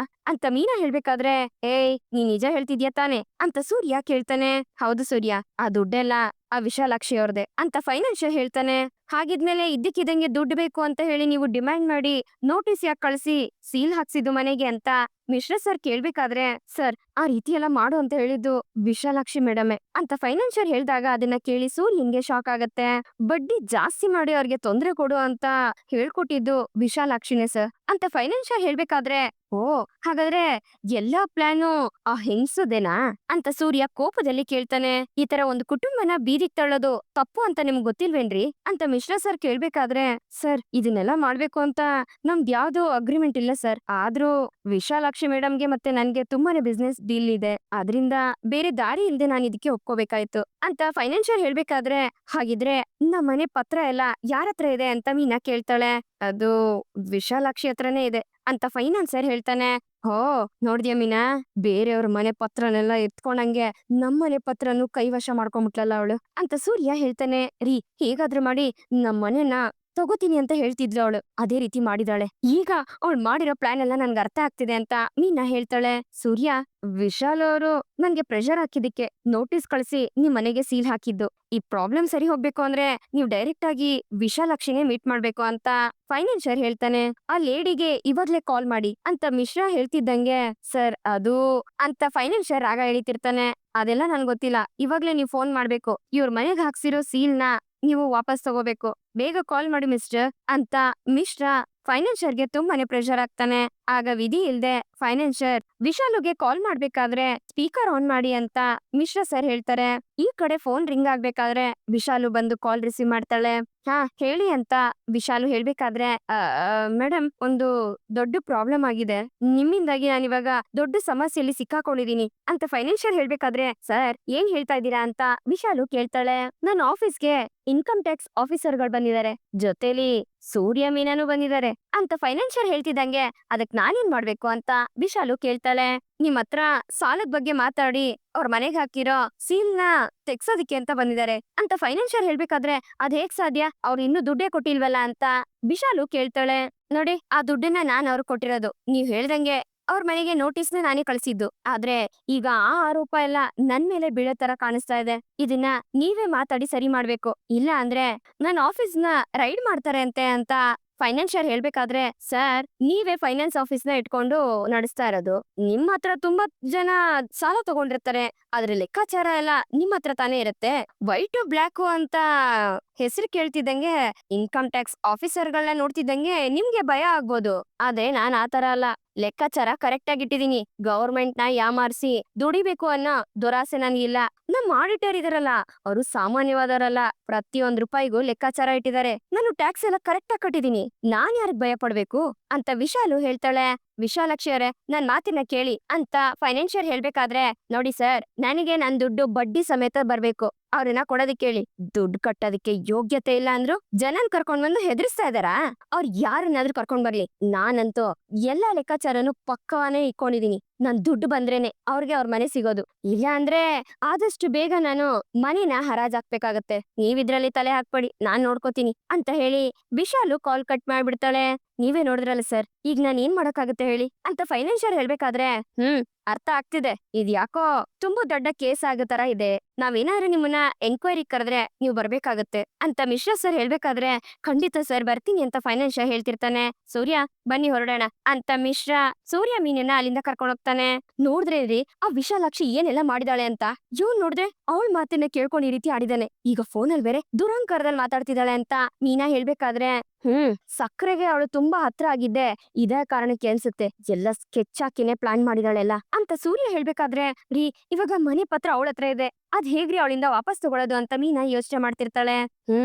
ಮೀನಾ ಹೇಳ್ಬೇಕಾದ್ರೆ, ಏಯ್ ನೀನ್ ನಿಜ ಹೇಳ್ತಿದ್ಯಾ ತಾನೆ ಅಂತ ಸೂರ್ಯ ಕೇಳ್ತಾನೆ. ಹೌದು ಸೂರ್ಯ, ಆ ದುಡ್ಡೆಲ್ಲ ಆ ವಿಶಾಲಾಕ್ಷಿ ಅವ್ರದೆ ಅಂತ ಫೈನಾನ್ಷಿಯರ್ ಹೇಳ್ತಾನೆ. ಹಾಗಿದ್ಮೇಲೆ ಇದ್ದಕ್ಕಿದ್ದಂಗೆ ದುಡ್ಡು ಬೇಕು ಅಂತ ಹೇಳಿ ನೀವು ಡಿಮ್ಯಾಂಡ್ ಮಾಡಿ ನೋಟಿಸ್ ಯಾಕೆ ಕಳ್ಸಿ ಸೀಲ್ ಹಾಕ್ಸಿದ್ದು ಮನೆಗೆ ಅಂತ ಮಿಶ್ರಾ ಸರ್ ಕೇಳ್ಬೇಕಾದ್ರೆ, ಸರ್ ಆ ರೀತಿ ಎಲ್ಲ ಮಾಡು ಅಂತ ಹೇಳಿದ್ದು ವಿಶಾಲಾಕ್ಷಿ ಮೇಡಮೆ ಅಂತ ಫೈನಾನ್ಷಿಯರ್ ಹೇಳ್ದಾಗ ಅದನ್ನ ಕೇಳಿ ಸೂರ್ಯನ್ಗೆ ಶಾಕ್ ಆಗತ್ತೆ. ಬಡ್ಡಿ ಜಾಸ್ತಿ ಮಾಡಿ ಅವ್ರಿಗೆ ತೊಂದ್ರೆ ಕೊಡು ಅಂತ ಹೇಳ್ಕೊಟ್ಟಿದ್ದು ವಿಶಾಲಾಕ್ಷಿನೇ ಸರ್ ಅಂತ ಫೈನಾನ್ಷಿಯರ್ ಹೇಳ್ಬೇಕಾದ್ರೆ, ಓ ಹಾಗಾದ್ರೆ ಎಲ್ಲಾ ಪ್ಲಾನು ಆ ಹೆಂಗ್ಸದೇನಾ ಅಂತ ಸೂರ್ಯ ಕೋಪದಲ್ಲಿ ಕೇಳ್ತಾನೆ. ಈ ತರ ಒಂದು ಕುಟುಂಬನ ಬೀದಿಗ್ ತಳ್ಳೋದು ತಪ್ಪು ಅಂತ ನಿಮ್ಗೆ ಗೊತ್ತಿಲ್ವೇನ್ರಿ ಅಂತ ಮಿಶ್ರಾ ಸರ್ ಕೇಳ್ಬೇಕಾದ್ರೆ, ಸರ್ ಇದನ್ನೆಲ್ಲ ಮಾಡ್ಬೇಕು ಅಂತ ನಮ್ದು ಯಾವ್ದೋ ಅಗ್ರಿಮೆಂಟ್ ಇಲ್ಲ ಸರ್. ಆದ್ರೂ ವಿಶಾಲಾಕ್ಷಿ ಮೇಡಮ್ಗೆ ಮತ್ತೆ ನನ್ಗೆ ತುಂಬಾನೇ ಬಿಸ್ನೆಸ್ ಡೀಲ್ ಇದೆ, ಅದರಿಂದ ಬೇರೆ ದಾರಿ ಇಲ್ದೆ ನಾನು ಇದಕ್ಕೆ ಒಪ್ಕೋಬೇಕಾಯ್ತು ಅಂತ ಫೈನಾನ್ಷಿಯರ್ ಹೇಳ್ಬೇಕಾದ್ರೆ, ಹಾಗಿದ್ರೆ ನಮ್ಮ ಮನೆ ಪತ್ರ ಎಲ್ಲ ಯಾರ ಹತ್ರ ಇದೆ ಅಂತ ಮೀನಾ ಕೇಳ್ತಾಳೆ. ಅದು ವಿಶಾಲಾಕ್ಷಿ ಹತ್ರನೇ ಇದೆ ಅಂತ ಫೈನಾನ್ಸರ್ ಹೇಳ್ತಾನೆ. ಹೋ, ನೋಡ್ದ್ಯಾ ಮೀನಾ, ಬೇರೆಯವ್ರ ಮನೆ ಪತ್ರನೆಲ್ಲ ಎತ್ಕೊಂಡಂಗೆ ನಮ್ಮನೆ ಪತ್ರನು ಕೈವಶ ಮಾಡ್ಕೊಂಡ್ಬಿಟ್ಲಲ್ಲ ಅವಳು ಅಂತ ಸೂರ್ಯ ಹೇಳ್ತಾನೆ. ರೀ, ಹೇಗಾದ್ರೂ ಮಾಡಿ ನಮ್ ಮನೆನ ತಗೋತೀನಿ ಅಂತ ಹೇಳ್ತಿದ್ಲು ಅವಳು, ಅದೇ ರೀತಿ ಮಾಡಿದಾಳೆ. ಈಗ ಅವಳು ಮಾಡಿರೋ ಪ್ಲಾನ್ ಎಲ್ಲ ನನ್ಗೆ ಅರ್ಥ ಆಗ್ತಿದೆ ಅಂತ ಮೀನಾ ಹೇಳ್ತಾಳೆ. ಸೂರ್ಯ, ವಿಶಾಲ್ ಅವರು ನನ್ಗೆ ಪ್ರೆಷರ್ ಹಾಕಿದಕ್ಕೆ ನೋಟಿಸ್ ಕಳಿಸಿ ನಿಮ್ ಮನೆಗೆ ಸೀಲ್ ಹಾಕಿದ್ದು. ಈ ಪ್ರಾಬ್ಲಮ್ ಸರಿ ಹೋಗ್ಬೇಕು ಅಂದ್ರೆ ನೀವು ಡೈರೆಕ್ಟ್ ಆಗಿ ವಿಶಾಲಾಕ್ಷಿನೇ ಮೀಟ್ ಮಾಡ್ಬೇಕು ಅಂತ ಫೈನಾನ್ಷಿಯರ್ ಹೇಳ್ತಾನೆ. ಆ ಲೇಡಿಗೆ ಇವಾಗ್ಲೇ ಕಾಲ್ ಮಾಡಿ ಅಂತ ಮಿಶ್ರಾ ಹೇಳ್ತಿದ್ದಂಗೆ, ಸರ್ ಅದು ಅಂತ ಫೈನಾನ್ಷಿಯರ್ ರಾಗ ಎಳಿತಿರ್ತಾನೆ. ಅದೆಲ್ಲ ನನ್ಗೆ ಗೊತ್ತಿಲ್ಲ, ಇವಾಗ್ಲೇ ನೀವು ಫೋನ್ ಮಾಡ್ಬೇಕು, ಇವ್ರ ಮನೆಗೆ ಹಾಕ್ಸಿರೋ ಸೀಲ್ನ ನೀವು ವಾಪಸ್ ತಗೋಬೇಕು, ಬೇಗ ಕಾಲ್ ಮಾಡಿ ಮಿಸ್ಟರ್ ಅಂತ ಮಿಶ್ರಾ ಫೈನಾನ್ಷಿಯರ್ಗೆ ತುಂಬಾನೇ ಪ್ರೆಷರ್ ಆಗ್ತಾನೆ. ಆಗ ವಿಧಿ ಇಲ್ದೆ ಫೈನಾನ್ಷಿಯರ್ ವಿಶಾಲುಗೆ ಕಾಲ್ ಮಾಡ್ಬೇಕಾದ್ರೆ ಸ್ಪೀಕರ್ ಆನ್ ಮಾಡಿ ಅಂತ ಮಿಶ್ರಾ ಸರ್ ಹೇಳ್ತಾರೆ. ಈ ಕಡೆ ಫೋನ್ ರಿಂಗ್ ಆಗ್ಬೇಕಾದ್ರೆ ವಿಶಾಲು ಬಂದು ಕಾಲ್ ರಿಸೀವ್ ಮಾಡ್ತಾಳೆ. ಹಾ ಹೇಳಿ ಅಂತ ವಿಶಾಲು ಹೇಳ್ಬೇಕಾದ್ರೆ, ಮೇಡಮ್ ಒಂದು ದೊಡ್ಡ ಪ್ರಾಬ್ಲಮ್ ಆಗಿದೆ, ನಿಮ್ಮಿಂದಾಗಿ ನಾನಿವಾಗ ದೊಡ್ಡ ಸಮಸ್ಯೆಯಲ್ಲಿ ಸಿಕ್ಕಾಕೊಂಡಿದೀನಿ ಅಂತ ಫೈನಾನ್ಷಿಯರ್ ಹೇಳ್ಬೇಕಾದ್ರೆ, ಸರ್ ಏನ್ ಹೇಳ್ತಾ ಇದ್ದೀರಾ ಅಂತ ವಿಶಾಲು ಕೇಳ್ತಾಳೆ. ನನ್ನ ಆಫೀಸ್ಗೆ ಇನ್ಕಮ್ ಟ್ಯಾಕ್ಸ್ ಆಫೀಸರ್ಗಳು ಬಂದಿದ್ದಾರೆ, ಜೊತೆಲಿ ಸೂರ್ಯ ಮೀನಾನು ಬಂದಿದ್ದಾರೆ ಅಂತ ಫೈನಾನ್ಷಿಯರ್ ಹೇಳ್ತಿದ್ದಂಗೆ, ಅದಕ್ ನಾನೇನ್ ಮಾಡ್ಬೇಕು ಅಂತ ವಿಶಾಲು ಕೇಳ್ತಾಳೆ. ನಿಮ್ ಹತ್ರ ಸಾಲದ ಬಗ್ಗೆ ಮಾತಾಡಿ ಅವ್ರ ಮನೆಗೆ ಹಾಕಿರೋ ಸೀಲ್ನ ತೆಗ್ಸೋದಿಕ್ಕೆ ಅಂತ ಬಂದಿದ್ದಾರೆ ಅಂತ ಫೈನಾನ್ಷಿಯರ್ ಹೇಳ್ಬೇಕಾದ್ರೆ, ಅದ್ ಹೇಗ್ ಸಾಧ್ಯ, ಅವ್ರು ಇನ್ನೂ ದುಡ್ಡೇ ಕೊಟ್ಟಿಲ್ವಲ್ಲ ಅಂತ ವಿಶಾಲು ಕೇಳ್ತಾಳೆ. ನೋಡಿ, ಆ ದುಡ್ಡನ್ನ ನಾನ್ ಅವ್ರಿಗೆ ಕೊಟ್ಟಿರೋದು, ನೀವ್ ಹೇಳ್ದಂಗೆ ಅವ್ರ ಮನೆಗೆ ನೋಟಿಸ್ನ ನಾನೇ ಕಳ್ಸಿದ್ದು. ಆದ್ರೆ ಈಗ ಆ ಆರೋಪ ಎಲ್ಲ ನನ್ ಮೇಲೆ ಬೀಳೋ ತರ ಕಾಣಿಸ್ತಾ ಇದೆ. ಇದನ್ನ ನೀವೇ ಮಾತಾಡಿ ಸರಿ ಮಾಡ್ಬೇಕು, ಇಲ್ಲ ಅಂದ್ರೆ ನನ್ನ ಆಫೀಸ್ನ ರೈಡ್ ಮಾಡ್ತಾರೆ ಅಂತ ಫೈನಾನ್ಷಿಯರ್ ಹೇಳ್ಬೇಕಾದ್ರೆ, ಸರ್ ನೀವೇ ಫೈನಾನ್ಸ್ ಆಫೀಸ್ನ ಇಟ್ಕೊಂಡು ನಡೆಸ್ತಾ ಇರೋದು, ನಿಮ್ಮ ಹತ್ರ ತುಂಬಾ ಜನ ಸಾಲ ತಗೊಂಡಿರ್ತಾರೆ, ಅದ್ರ ಲೆಕ್ಕಾಚಾರ ಎಲ್ಲ ನಿಮ್ಮ ಹತ್ರ ತಾನೇ ಇರುತ್ತೆ. ವೈಟ್ ಬ್ಲ್ಯಾಕ್ ಅಂತ ಹೆಸರು ಕೇಳ್ತಿದ್ದಂಗೆ ಇನ್ಕಮ್ ಟ್ಯಾಕ್ಸ್ ಆಫೀಸರ್ಗಳನ್ನ ನೋಡ್ತಿದ್ದಂಗೆ ನಿಮ್ಗೆ ಭಯ ಆಗ್ಬೋದು, ಆದ್ರೆ ನಾನ್ ಆತರ ಅಲ್ಲ, ಲೆಕ್ಕಾಚಾರ ಕರೆಕ್ಟ್ ಆಗಿ ಇಟ್ಟಿದೀನಿ. ಗವರ್ಮೆಂಟ್ ನ ಯಾಮಾರಿಸಿ ದುಡಿಬೇಕು ಅನ್ನೋ ದುರಾಸೆ ನನ್ಗಿಲ್ಲ. ನಮ್ ಆಡಿಟರ್ ಇದಾರಲ್ಲ, ಅವರು ಸಾಮಾನ್ಯವಾದವರಲ್ಲ, ಪ್ರತಿಯೊಂದ್ ರೂಪಾಯಿಗೂ ಲೆಕ್ಕಾಚಾರ ಇಟ್ಟಿದ್ದಾರೆ. ನಾನು ಟ್ಯಾಕ್ಸ್ ಎಲ್ಲ ಕರೆಕ್ಟ್ ಆಗಿ ಕಟ್ಟಿದೀನಿ, ನಾನ್ ಯಾರಿಗ್ ಭಯ ಪಡ್ಬೇಕು ಅಂತ ವಿಶಾಲು ಹೇಳ್ತಾಳೆ. ವಿಶಾಲಾಕ್ಷಿ ಅವರೇ, ನನ್ ಮಾತಿನ ಕೇಳಿ ಅಂತ ಫೈನಾನ್ಷಿಯರ್ ಹೇಳ್ಬೇಕಾದ್ರೆ, ನೋಡಿ ಸರ್, ನನಗೆ ನನ್ ದುಡ್ಡು ಬಡ್ಡಿ ಸಮೇತ ಬರ್ಬೇಕು, ಅವ್ರನ್ನ ಕೊಡೋದಕ್ಕೆ ಹೇಳಿ. ದುಡ್ಡು ಕಟ್ಟೋದಕ್ಕೆ ಯೋಗ್ಯತೆ ಇಲ್ಲ ಅಂದ್ರು ಜನನ್ ಕರ್ಕೊಂಡ್ ಬಂದು ಹೆದರ್ಸ್ತಾ ಇದಾರ, ಅವ್ರ ಯಾರನ್ನಾದ್ರೂ ಕರ್ಕೊಂಡ್ ಬರ್ಲಿ, ನಾನಂತೂ ಎಲ್ಲಾ ಲೆಕ್ಕಾಚಾರನು ಪಕ್ಕವಾನೇ ಇಟ್ಕೊಂಡಿದೀನಿ. ನನ್ ದುಡ್ಡು ಬಂದ್ರೇನೆ ಅವ್ರಿಗೆ ಅವ್ರ ಮನೆ ಸಿಗೋದು, ಇಲ್ಲ ಅಂದ್ರೆ ಆದಷ್ಟು ಬೇಗ ನಾನು ಮನೇನ ಹರಾಜಾಕ್ಬೇಕಾಗತ್ತೆ. ನೀವಿದ್ರಲ್ಲಿ ತಲೆ ಹಾಕ್ಬೇಡಿ, ನಾನ್ ನೋಡ್ಕೋತೀನಿ ಅಂತ ಹೇಳಿ ವಿಶಾಲು ಕಾಲ್ ಕಟ್ ಮಾಡ್ಬಿಡ್ತಾಳೆ. ನೀವೇ ನೋಡಿದ್ರಲ್ಲ ಸರ್, ಈಗ ನಾನ್ ಏನ್ ಮಾಡಕ್ಕಾಗತ್ತೆ ಹೇಳಿ ಅಂತ ಫೈನಾನ್ಷಿಯರ್ ಹೇಳ್ಬೇಕಾದ್ರೆ, ಅರ್ಥ ಆಗ್ತಿದೆ, ಇದ್ ಯಾಕೋ ತುಂಬಾ ದೊಡ್ಡ ಕೇಸ್ ಆಗೋ ತರ ಇದೆ, ನಾವೇನಾದ್ರೂ ನಿಮ್ಮನ್ನ ಎಂಕ್ವೈರಿ ಕರೆದ್ರೆ ನೀವು ಬರ್ಬೇಕಾಗತ್ತೆ ಅಂತ ಮಿಶ್ರಾ ಸರ್ ಹೇಳ್ಬೇಕಾದ್ರೆ, ಖಂಡಿತ ಸರ್ ಬರ್ತೀನಿ ಅಂತ ಫೈನಾನ್ಷಿಯರ್ ಹೇಳ್ತಿರ್ತಾನೆ. ಸೂರ್ಯ ಬನ್ನಿ ಹೊರಡೋಣ ಅಂತ ಮಿಶ್ರಾ ಸೂರ್ಯ ಮೀನನ್ನ ಅಲ್ಲಿಂದ ಕರ್ಕೊಂಡ್ ಹೋಗ್ತಾನೆ. ನೋಡಿದ್ರಿ ಆ ವಿಶಾಲಾಕ್ಷಿ ಏನೆಲ್ಲ ಮಾಡಿದಾಳೆ ಅಂತ. ಇವ್ನ್ ನೋಡಿದ್ರೆ ಅವಳ ಮಾತನ್ನ ಕೇಳ್ಕೊಂಡು ಈ ರೀತಿ ಆಡಿದಾನೆ, ಈಗ ಫೋನಲ್ಲಿ ಬೇರೆ ದುರಂಕಾರದಲ್ಲಿ ಮಾತಾಡ್ತಿದ್ದಾಳೆ ಅಂತ ಮೀನಾ ಹೇಳ್ಬೇಕಾದ್ರೆ, ಸಕ್ಕರೆಗೆ ಅವಳು ತುಂಬಾ ಹತ್ರ ಆಗಿದ್ದೆ ಇದೇ ಕಾರಣಕ್ಕೆ ಅನ್ಸುತ್ತೆ, ಎಲ್ಲ ಸ್ಕೆಚ್ ಹಾಕಿನೇ ಪ್ಲಾನ್ ಮಾಡಿದಾಳೆಲ್ಲ ಅಂತ ಸೂರ್ಯ ಹೇಳ್ಬೇಕಾದ್ರೆ, ರೀ ಇವಾಗ ಮನೆ ಪತ್ರ ಅವಳ ಹತ್ರ ಇದೆ, ಅದ್ ಹೇಗ್ರಿ ಅವಳಿಂದ ವಾಪಸ್ ತಗೊಳ್ಳೋದು ಅಂತ ಮೀನಾ ಯೋಚನೆ ಮಾಡ್ತಿರ್ತಾಳೆ.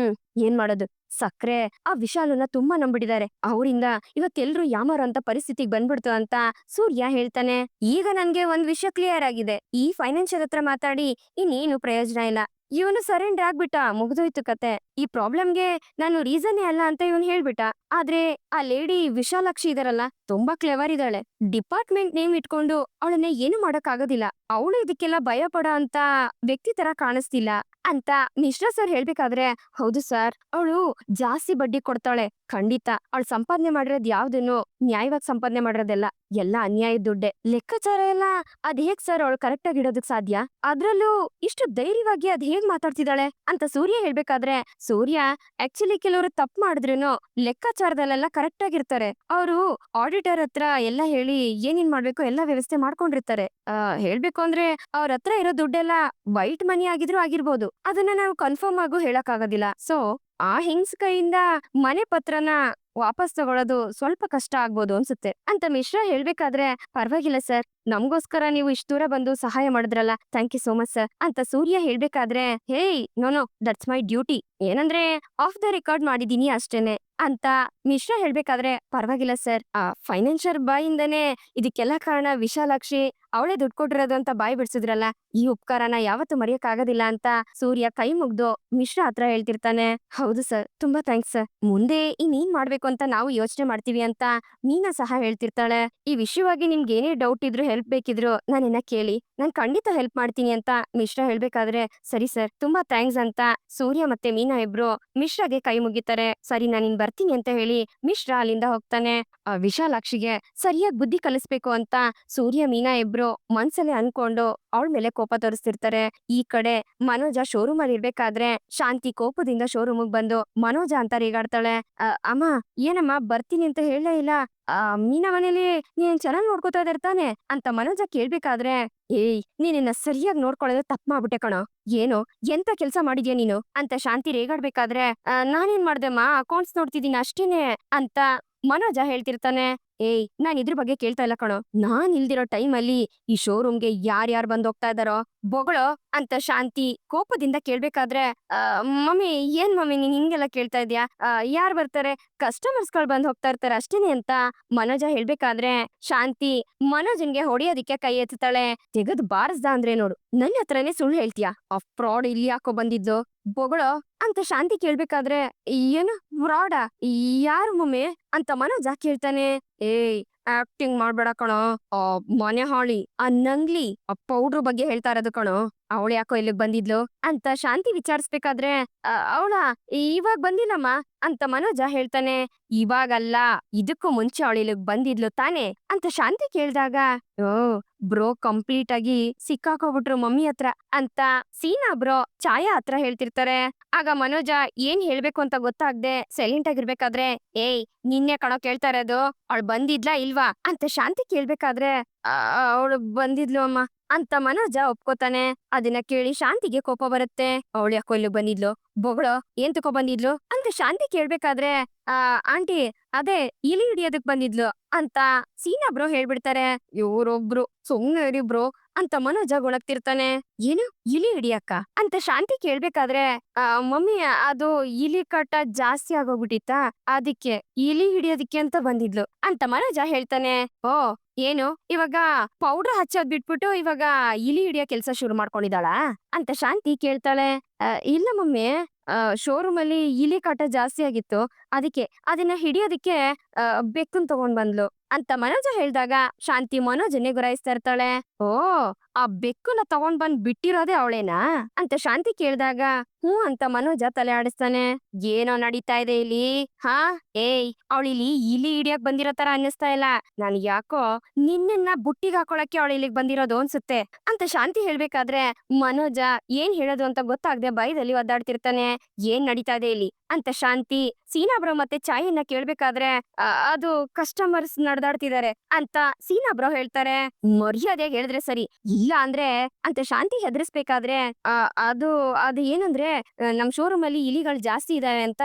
ಏನ್ ಮಾಡೋದು, ಸಕ್ರೆ ಆ ವಿಶಾಲನ ತುಂಬಾ ನಂಬಿಟ್ಟಿದ್ದಾರೆ, ಅವರಿಂದ ಇವತ್ತೆಲ್ರು ಯಾಮಾರೋ ಅಂತ ಪರಿಸ್ಥಿತಿಗೆ ಬಂದ್ಬಿಡ್ತು ಅಂತ ಸೂರ್ಯ ಹೇಳ್ತಾನೆ. ಈಗ ನನ್ಗೆ ಒಂದ್ ವಿಷಯ ಕ್ಲಿಯರ್ ಆಗಿದೆ, ಈ ಫೈನಾನ್ಷಿಯರ್ ಹತ್ರ ಮಾತಾಡಿ ಇನ್ನೇನು ಪ್ರಯೋಜನ ಇಲ್ಲ, ಇವನು ಸರೆಂಡರ್ ಆಗ್ಬಿಟ್ಟ, ಮುಗ್ದೋಯ್ತು ಕತೆ. ಈ ಪ್ರಾಬ್ಲಮ್ಗೆ ನಾನು ರೀಸನ್ನೇ ಅಲ್ಲ ಅಂತ ಇವನು ಹೇಳ್ಬಿಟ್ಟ. ಆದ್ರೆ ಆ ಲೇಡಿ ವಿಶಾಲಾಕ್ಷಿ ಇದಾರಲ್ಲ, ತುಂಬಾ ಕ್ಲೆವರ್ ಇದ್ದಾಳೆ. ಡಿಪಾರ್ಟ್ಮೆಂಟ್ ನೇಮ್ ಇಟ್ಕೊಂಡು ಅವಳನ್ನ ಏನು ಮಾಡಕ್ ಆಗೋದಿಲ್ಲ. ಅವಳು ಇದಕ್ಕೆಲ್ಲ ಭಯ ಪಡೋ ಅಂತ ವ್ಯಕ್ತಿ ತರ ಕಾಣಿಸ್ತಿಲ್ಲ ಅಂತ ಮಿಶ್ರಾ ಸರ್ ಹೇಳ್ಬೇಕಾದ್ರೆ, ಹೌದು ಸರ್, ಅವಳು ಜಾಸ್ತಿ ಬಡ್ಡಿ ಕೊಡ್ತಾಳೆ. ಖಂಡಿತ ಅವಳು ಸಂಪಾದನೆ ಮಾಡಿರೋದ್ ಯಾವ್ದನ್ನು ನ್ಯಾಯವಾಗಿ ಸಂಪಾದನೆ ಮಾಡಿರೋದೆಲ್ಲ ಎಲ್ಲ ಅನ್ಯಾಯದ ದುಡ್ಡೆ. ಲೆಕ್ಕಾಚಾರ ಎಲ್ಲ ಅದ್ ಹೇಗ್ ಸರ್ ಅವಳು ಕರೆಕ್ಟ್ ಆಗಿ ಇಡೋದಕ್ ಸಾಧ್ಯ? ಅದ್ರಲ್ಲೂ ಇಷ್ಟು ಧೈರ್ಯವಾಗಿ ಅದ್ ಹೇಗ್ ಮಾತಾಡ್ತಿದ್ದಾಳೆ ಅಂತ ಸೂರ್ಯ ಹೇಳ್ಬೇಕಾದ್ರೆ, ಸೂರ್ಯ ಆಕ್ಚುಲಿ ಕೆಲವರು ತಪ್ಪು ಮಾಡಿದ್ರೇನು ಲೆಕ್ಕಾಚಾರದಲ್ಲೆಲ್ಲ ಕರೆಕ್ಟ್ ಆಗಿರ್ತಾರೆ. ಅವರು ಆಡಿಟರ್ ಹತ್ರ ಎಲ್ಲ ಹೇಳಿ ಏನೇನ್ ಮಾಡ್ಬೇಕು ಎಲ್ಲ ವ್ಯವಸ್ಥೆ ಮಾಡ್ಕೊಂಡಿರ್ತಾರೆ. ಹೇಳ್ಬೇಕು ಅಂದ್ರೆ ಅವ್ರ ಹತ್ರ ಇರೋ ದುಡ್ಡೆಲ್ಲ ವೈಟ್ ಮನಿ ಆಗಿದ್ರು ಆಗಿರ್ಬೋದು. ಅದನ್ನ ನಾವು ಕನ್ಫರ್ಮ್ ಆಗು ಹೇಳಕ್ ಆಗೋದಿಲ್ಲ. ಸೊ ಆ ಹೆಂಗ್ಸ್ ಕೈಯಿಂದ ಮನೆ ಪತ್ರನ ವಾಪಸ್ ತಗೊಳ್ಳೋದು ಸ್ವಲ್ಪ ಕಷ್ಟ ಆಗ್ಬೋದು ಅನ್ಸುತ್ತೆ ಅಂತ ಮಿಶ್ರಾ ಹೇಳ್ಬೇಕಾದ್ರೆ, ಪರವಾಗಿಲ್ಲ ಸರ್, ನಮ್ಗೋಸ್ಕರ ನೀವು ಇಷ್ಟ ದೂರ ಬಂದು ಸಹಾಯ ಮಾಡಿದ್ರಲ್ಲ, thank you so much sir ಅಂತ ಸೂರ್ಯ ಹೇಳ್ಬೇಕಾದ್ರೆ, hey no that's my duty, ಏನಂದ್ರೆ ಆಫ್ ದ ರೆಕಾರ್ಡ್ ಮಾಡಿದೀನಿ ಅಷ್ಟೇನೆ ಅಂತ ಮಿಶ್ರಾ ಹೇಳ್ಬೇಕಾದ್ರೆ, ಪರವಾಗಿಲ್ಲ ಸರ್, ಆ ಫೈನಾನ್ಷಿಯರ್ ಬಾಯಿಂದನೇ ಇದಕ್ಕೆಲ್ಲ ಕಾರಣ ವಿಶಾಲಾಕ್ಷಿ, ಅವಳೇ ದುಡ್ಡು ಕೊಟ್ಟಿರೋದು ಅಂತ ಬಾಯಿ ಬಿಡ್ಸಿದ್ರಲ್ಲ, ಈ ಉಪಕಾರನ ಯಾವತ್ತೂ ಮರೆಯಕ್ ಆಗೋದಿಲ್ಲ ಅಂತ ಸೂರ್ಯ ಕೈ ಮುಗ್ದು ಮಿಶ್ರಾ ಹತ್ರ ಹೇಳ್ತಿರ್ತಾನೆ. ಹೌದು ಸರ್, ತುಂಬಾ ಥ್ಯಾಂಕ್ಸ್ ಸರ್, ಮುಂದೆ ಇನ್ನೇನ್ ಮಾಡ್ಬೇಕು ಅಂತ ನಾವು ಯೋಚನೆ ಮಾಡ್ತೀವಿ ಅಂತ ಮೀನಾ ಸಹ ಹೇಳ್ತಿರ್ತಾಳೆ. ಈ ವಿಷಯವಾಗಿ ನಿಮ್ಗೆ ಏನೇ ಡೌಟ್ ಇದ್ರು ಹೆಲ್ಪ್ ಬೇಕಿದ್ರು ನನ್ನನ್ನ ಕೇಳಿ, ನಾನ್ ಖಂಡಿತ ಹೆಲ್ಪ್ ಮಾಡ್ತೀನಿ ಅಂತ ಮಿಶ್ರಾ ಹೇಳ್ಬೇಕಾದ್ರೆ, ಸರಿ ಸರ್, ತುಂಬಾ ಥ್ಯಾಂಕ್ಸ್ ಅಂತ ಸೂರ್ಯ ಮತ್ತೆ ಮೀನಾ ಇಬ್ರು ಮಿಶ್ರಾಗೆ ಕೈ ಮುಗಿತಾರೆ. ಸರಿ, ನಾನಿನ್ ಬರ್ತೀನಿ ಅಂತ ಹೇಳಿ ಮಿಶ್ರಾ ಅಲ್ಲಿಂದ ಹೋಗ್ತಾನೆ. ವಿಶಾಲಾಕ್ಷಿಗೆ ಸರಿಯಾಗಿ ಬುದ್ಧಿ ಕಲಿಸ್ಬೇಕು ಅಂತ ಸೂರ್ಯ ಮೀನಾ ಇಬ್ರು ಮನ್ಸಲ್ಲೇ ಅನ್ಕೊಂಡು ಅವಳ ಮೇಲೆ ಕೋಪ ತೋರಿಸ್ತಿರ್ತಾರೆ. ಈ ಕಡೆ ಮನೋಜ ಶೋರೂಮ್ ಅಲ್ಲಿ ಇರ್ಬೇಕಾದ್ರೆ ಶಾಂತಿ ಕೋಪದಿಂದ ಶೋರೂಮ್ ಬಂದು ಮನೋಜ ಅಂತ ರೇಗಾಡ್ತಾಳೆ. ಅಮ್ಮ, ಏನಮ್ಮ ಬರ್ತೀನಿ ಅಂತ ಹೇಳಲೇ ಇಲ್ಲ, ಮೀನಾ ಮನೇಲಿ ನೀನ್ ಚೆನ್ನಾಗ್ ನೋಡ್ಕೋತಾ ಇದಾರೆ ತಾನೆ ಅಂತ ಮನೋಜ ಕೇಳ್ಬೇಕಾದ್ರೆ, ಏಯ್, ನೀನಿನ್ನ ಸರಿಯಾಗಿ ನೋಡ್ಕೊಳ್ಳೋದು ತಪ್ಪು ಮಾಡ್ಬಿಟ್ಟೆ ಕಣೋ, ಏನು ಎಂತ ಕೆಲ್ಸ ಮಾಡಿದ್ಯಾ ನೀನು ಅಂತ ಶಾಂತಿ ರೇಗಾಡ್ಬೇಕಾದ್ರೆ, ನಾನೇನ್ ಮಾಡ್ದೆಮ್ಮ, ಅಕೌಂಟ್ಸ್ ನೋಡ್ತಿದ್ದೀನಿ ಅಷ್ಟೇನೆ ಅಂತ ಮನೋಜ ಹೇಳ್ತಿರ್ತಾನೆ. ಏಯ್, ನಾನ್ ಇದ್ರ ಬಗ್ಗೆ ಕೇಳ್ತಾ ಇಲ್ಲ ಕಣೋ, ನಾನ್ ಇಲ್ದಿರೋ ಟೈಮ್ ಅಲ್ಲಿ ಈ ಶೋರೂಮ್ಗೆ ಯಾರ್ಯಾರು ಬಂದ್ ಹೋಗ್ತಾ ಇದಾರೋ ಬೊಗಳೋ ಅಂತ ಶಾಂತಿ ಕೋಪದಿಂದ ಕೇಳ್ಬೇಕಾದ್ರೆ, ಮಮ್ಮಿ ಏನ್ ಮಮ್ಮಿ ನೀನ್ ಹಿಂಗೆಲ್ಲ ಕೇಳ್ತಾ ಇದ್ಯಾ, ಯಾರ್ ಬರ್ತಾರೆ, ಕಸ್ಟಮರ್ಸ್ ಗಳು ಬಂದ್ ಹೋಗ್ತಾ ಇರ್ತಾರೆ ಅಷ್ಟೇನೆ ಅಂತ ಮನೋಜ ಹೇಳ್ಬೇಕಾದ್ರೆ, ಶಾಂತಿ ಮನೋಜನ್ಗೆ ಹೊಡಿಯೋದಿಕ್ಕೆ ಕೈ ಎತ್ತಾಳೆ. ತೆಗೆದು ಬಾರಿಸ್ದ ಅಂದ್ರೆ ನೋಡು, ನನ್ನ ಹತ್ರನೇ ಸುಳ್ಳು ಹೇಳ್ತೀಯಾ, ಆ ಫ್ರಾಡ್ ಇಲ್ಲಿ ಯಾಕೋ ಬಂದಿದ್ದು ಬೊಗಳೋ ಅಂತ ಶಾಂತಿ ಕೇಳ್ಬೇಕಾದ್ರೆ, ಏನು ಫ್ರಾಡಾ, ಯಾರು ಮಮ್ಮಿ ಅಂತ ಮನೋಜ ಕೇಳ್ತಾನೆ. ಏಯ್, ಆಕ್ಟಿಂಗ್ ಮಾಡ್ಬೇಡ ಕಣೋ, ಆ ಮನೆ ಹಾಳಿ ಆ ನಂಗ್ಲಿ ಆ ಪೌಡ್ರ್ ಬಗ್ಗೆ ಹೇಳ್ತಾ ಇರೋದು ಕಣೋ, ಅವಳು ಯಾಕೋ ಇಲ್ಲಿಗ್ ಬಂದಿದ್ಲು ಅಂತ ಶಾಂತಿ ವಿಚಾರಿಸ್ಬೇಕಾದ್ರೆ, ಅವಳ ಇವಾಗ ಬಂದಿಲ್ಲಮ್ಮ ಅಂತ ಮನೋಜ ಹೇಳ್ತಾನೆ. ಇವಾಗಲ್ಲ, ಇದಕ್ಕೂ ಮುಂಚೆ ಅವಳು ಇಲ್ಲಿಗ್ ಬಂದಿದ್ಲು ತಾನೆ ಅಂತ ಶಾಂತಿ ಕೇಳ್ದಾಗ, ಓ ಬ್ರೋ ಕಂಪ್ಲೀಟ್ ಆಗಿ ಸಿಕ್ಕಾಕೋಬಿಟ್ರು ಮಮ್ಮಿ ಹತ್ರ ಅಂತ ಸೀನಾ ಬ್ರೋ ಛಾಯಾ ಹತ್ರ ಹೇಳ್ತಿರ್ತಾರೆ. ಆಗ ಮನೋಜ ಏನ್ ಹೇಳ್ಬೇಕು ಅಂತ ಗೊತ್ತಾಗ್ದೆ ಸೈಲೆಂಟ್ ಆಗಿರ್ಬೇಕಾದ್ರೆ, ಏಯ್ ನಿನ್ನೆ ಕಣೋ ಕೇಳ್ತಾ ಇರೋದು, ಅವಳು ಬಂದಿದ್ಲಾ ಇಲ್ವಾ ಅಂತ ಶಾಂತಿ ಕೇಳ್ಬೇಕಾದ್ರೆ, ಅವಳು ಬಂದಿದ್ಲು ಅಮ್ಮ ಅಂತ ಮನೋಜ ಒಪ್ಕೋತಾನೆ. ಅದನ್ನ ಕೇಳಿ ಶಾಂತಿಗೆ ಕೋಪ ಬರುತ್ತೆ. ಅವಳು ಯಾಕೋ ಇಲ್ಲಿ ಬಂದಿದ್ಲು ಬೊಗಳೋ, ಏನ್ ತಕೋ ಬಂದಿದ್ಲು ಅಂತ ಶಾಂತಿ ಕೇಳ್ಬೇಕಾದ್ರೆ, ಆಂಟಿ ಅದೇ ಇಲಿ ಹಿಡಿಯೋದಕ್ ಬಂದಿದ್ಲು ಅಂತ ಸೀನಾ ಬ್ರೋ ಹೇಳ್ಬಿಡ್ತಾರೆ. ಇವ್ರೊಬ್ರು ಸುಮ್ನೆ ಇರಿ ಬ್ರೋ ಅಂತ ಮನೋಜ ಗೊಳಗ್ತಿರ್ತಾನೆ. ಏನು ಇಲಿ ಹಿಡಿಯಕ್ಕ ಅಂತ ಶಾಂತಿ ಕೇಳ್ಬೇಕಾದ್ರೆ, ಮಮ್ಮಿ ಅದು ಇಲಿ ಕಾಟ ಜಾಸ್ತಿ ಆಗೋಗ್ಬಿಟ್ಟಿತ್ತ, ಅದಕ್ಕೆ ಇಲಿ ಹಿಡಿಯೋದಿಕ್ಕೆ ಅಂತ ಬಂದಿದ್ಲು ಅಂತ ಮನೋಜ ಹೇಳ್ತಾನೆ. ಓ ಏನು ಇವಾಗ ಪೌಡರ್ ಹಚ್ಚೋದ್ ಬಿಟ್ಬಿಟ್ಟು ಇವಾಗ ಇಲಿ ಹಿಡಿಯೋ ಕೆಲ್ಸ ಶುರು ಮಾಡ್ಕೊಂಡಿದ್ದಾಳ ಅಂತ ಶಾಂತಿ ಕೇಳ್ತಾಳೆ. ಇಲ್ಲ ಮಮ್ಮಿ, ಶೋರೂಮ್ ಅಲ್ಲಿ ಇಲಿ ಕಾಟ ಜಾಸ್ತಿ ಆಗಿತ್ತು, ಅದಕ್ಕೆ ಅದನ್ನ ಹಿಡಿಯೋದಿಕ್ಕೆ ಬೆಕ್ಕನ್ ತಗೊಂಡ್ ಬಂದ್ಲು ಅಂತ ಮನೋಜ ಹೇಳ್ದಾಗ ಶಾಂತಿ ಮನೋಜನ್ನೇ ಗುರಾಯಿಸ್ತಾ ಇರ್ತಾಳೆ. ಓ, ಆ ಬೆಕ್ಕನ್ನ ತಗೊಂಡ್ ಬಂದ್ ಬಿಟ್ಟಿರೋದೇ ಅವಳೇನಾ ಅಂತ ಶಾಂತಿ ಕೇಳ್ದಾಗ, ಹ್ಞೂ ಅಂತ ಮನೋಜ ತಲೆ ಆಡಿಸ್ತಾನೆ. ಏನೋ ನಡೀತಾ ಇದೆ ಇಲ್ಲಿ, ಹಾ? ಏಯ್, ಅವಳಿಲ್ಲಿ ಇಲಿ ಹಿಡಿಯಕ್ ಬಂದಿರೋ ತರ ಅನ್ನಿಸ್ತಾ ಇಲ್ಲ, ನಾನ್ ಯಾಕೋ ನಿನ್ನ ಬುಟ್ಟಿಗೆ ಹಾಕೊಳಕ್ಕೆ ಅವಳು ಇಲ್ಲಿಗೆ ಬಂದಿರೋದು ಅನ್ಸುತ್ತೆ ಅಂತ ಶಾಂತಿ ಹೇಳ್ಬೇಕಾದ್ರೆ, ಮನೋಜ ಏನ್ ಹೇಳೋದು ಅಂತ ಗೊತ್ತಾಗದೆ ಭಯದಲ್ಲಿ ಒದ್ದಾಡ್ತಿರ್ತಾನೆ. ಏನ್ ನಡೀತಾ ಇದೆ ಇಲ್ಲಿ ಅಂತ ಶಾಂತಿ ಸೀನಾ ಬ್ರೋ ಮತ್ತೆ ಚಾಯನ್ನ ಕೇಳ್ಬೇಕಾದ್ರೆ, ಅದು ಕಸ್ಟಮರ್ಸ್ ನಡೆದಾಡ್ತಿದ್ದಾರೆ ಅಂತ ಸೀನಾ ಬ್ರೋ ಹೇಳ್ತಾರೆ. ಮರ್ಯಾದೆಯಾಗಿ ಹೇಳಿದ್ರೆ ಸರಿ, ಇಲ್ಲ ಅಂದ್ರೆ ಅಂತ ಶಾಂತಿ ಹೆದರ್ಸ್ಬೇಕಾದ್ರೆ, ಅದು ಅದು ಏನಂದ್ರೆ ನಮ್ ಶೋರೂಮ್ ಅಲ್ಲಿ ಇಲಿಗಳು ಜಾಸ್ತಿ ಇದಾವೆ ಅಂತ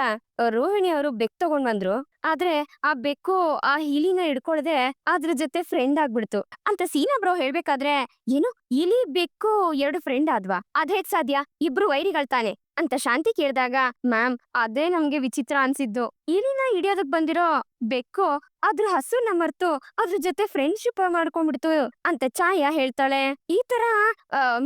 ರೋಹಿಣಿ ಅವರು ಬೆಕ್ ತಗೊಂಡ್ ಬಂದ್ರು, ಆದ್ರೆ ಆ ಬೆಕ್ಕು ಆ ಇಲಿನ ಹಿಡ್ಕೊಳ್ದೆ ಅದ್ರ ಜೊತೆ ಫ್ರೆಂಡ್ ಆಗ್ಬಿಡ್ತು ಅಂತ ಸೀನಾ ಬ್ರೋ ಹೇಳ್ಬೇಕಾದ್ರೆ, ಏನು ಇಲಿ ಬೆಕ್ಕು ಎರಡು ಫ್ರೆಂಡ್ ಆದ್ವಾ, ಅದ್ ಹೇಗ್ ಸಾಧ್ಯ, ಇಬ್ರು ವೈರಿಗಳು ತಾನೆ ಅಂತ ಶಾಂತಿ ಕೇಳಿದಾಗ, ಮ್ಯಾಮ್ ಅದೇ ನಮ್ಗೆ ವಿಚಿತ್ರ ಅನ್ಸಿದ್ದು. ಇಲಿನ ಹಿಡಿಯೋದಕ್ ಬಂದಿರೋ ಬೆಕ್ಕು ಅದ್ರ ಹಸುನ ಮರ್ತು ಅದ್ರ ಜೊತೆ ಫ್ರೆಂಡ್ಶಿಪ್ ಮಾಡ್ಕೊಂಡ್ಬಿಡ್ತು ಅಂತ ಛಾಯಾ ಹೇಳ್ತಾಳೆ. ಈ ತರ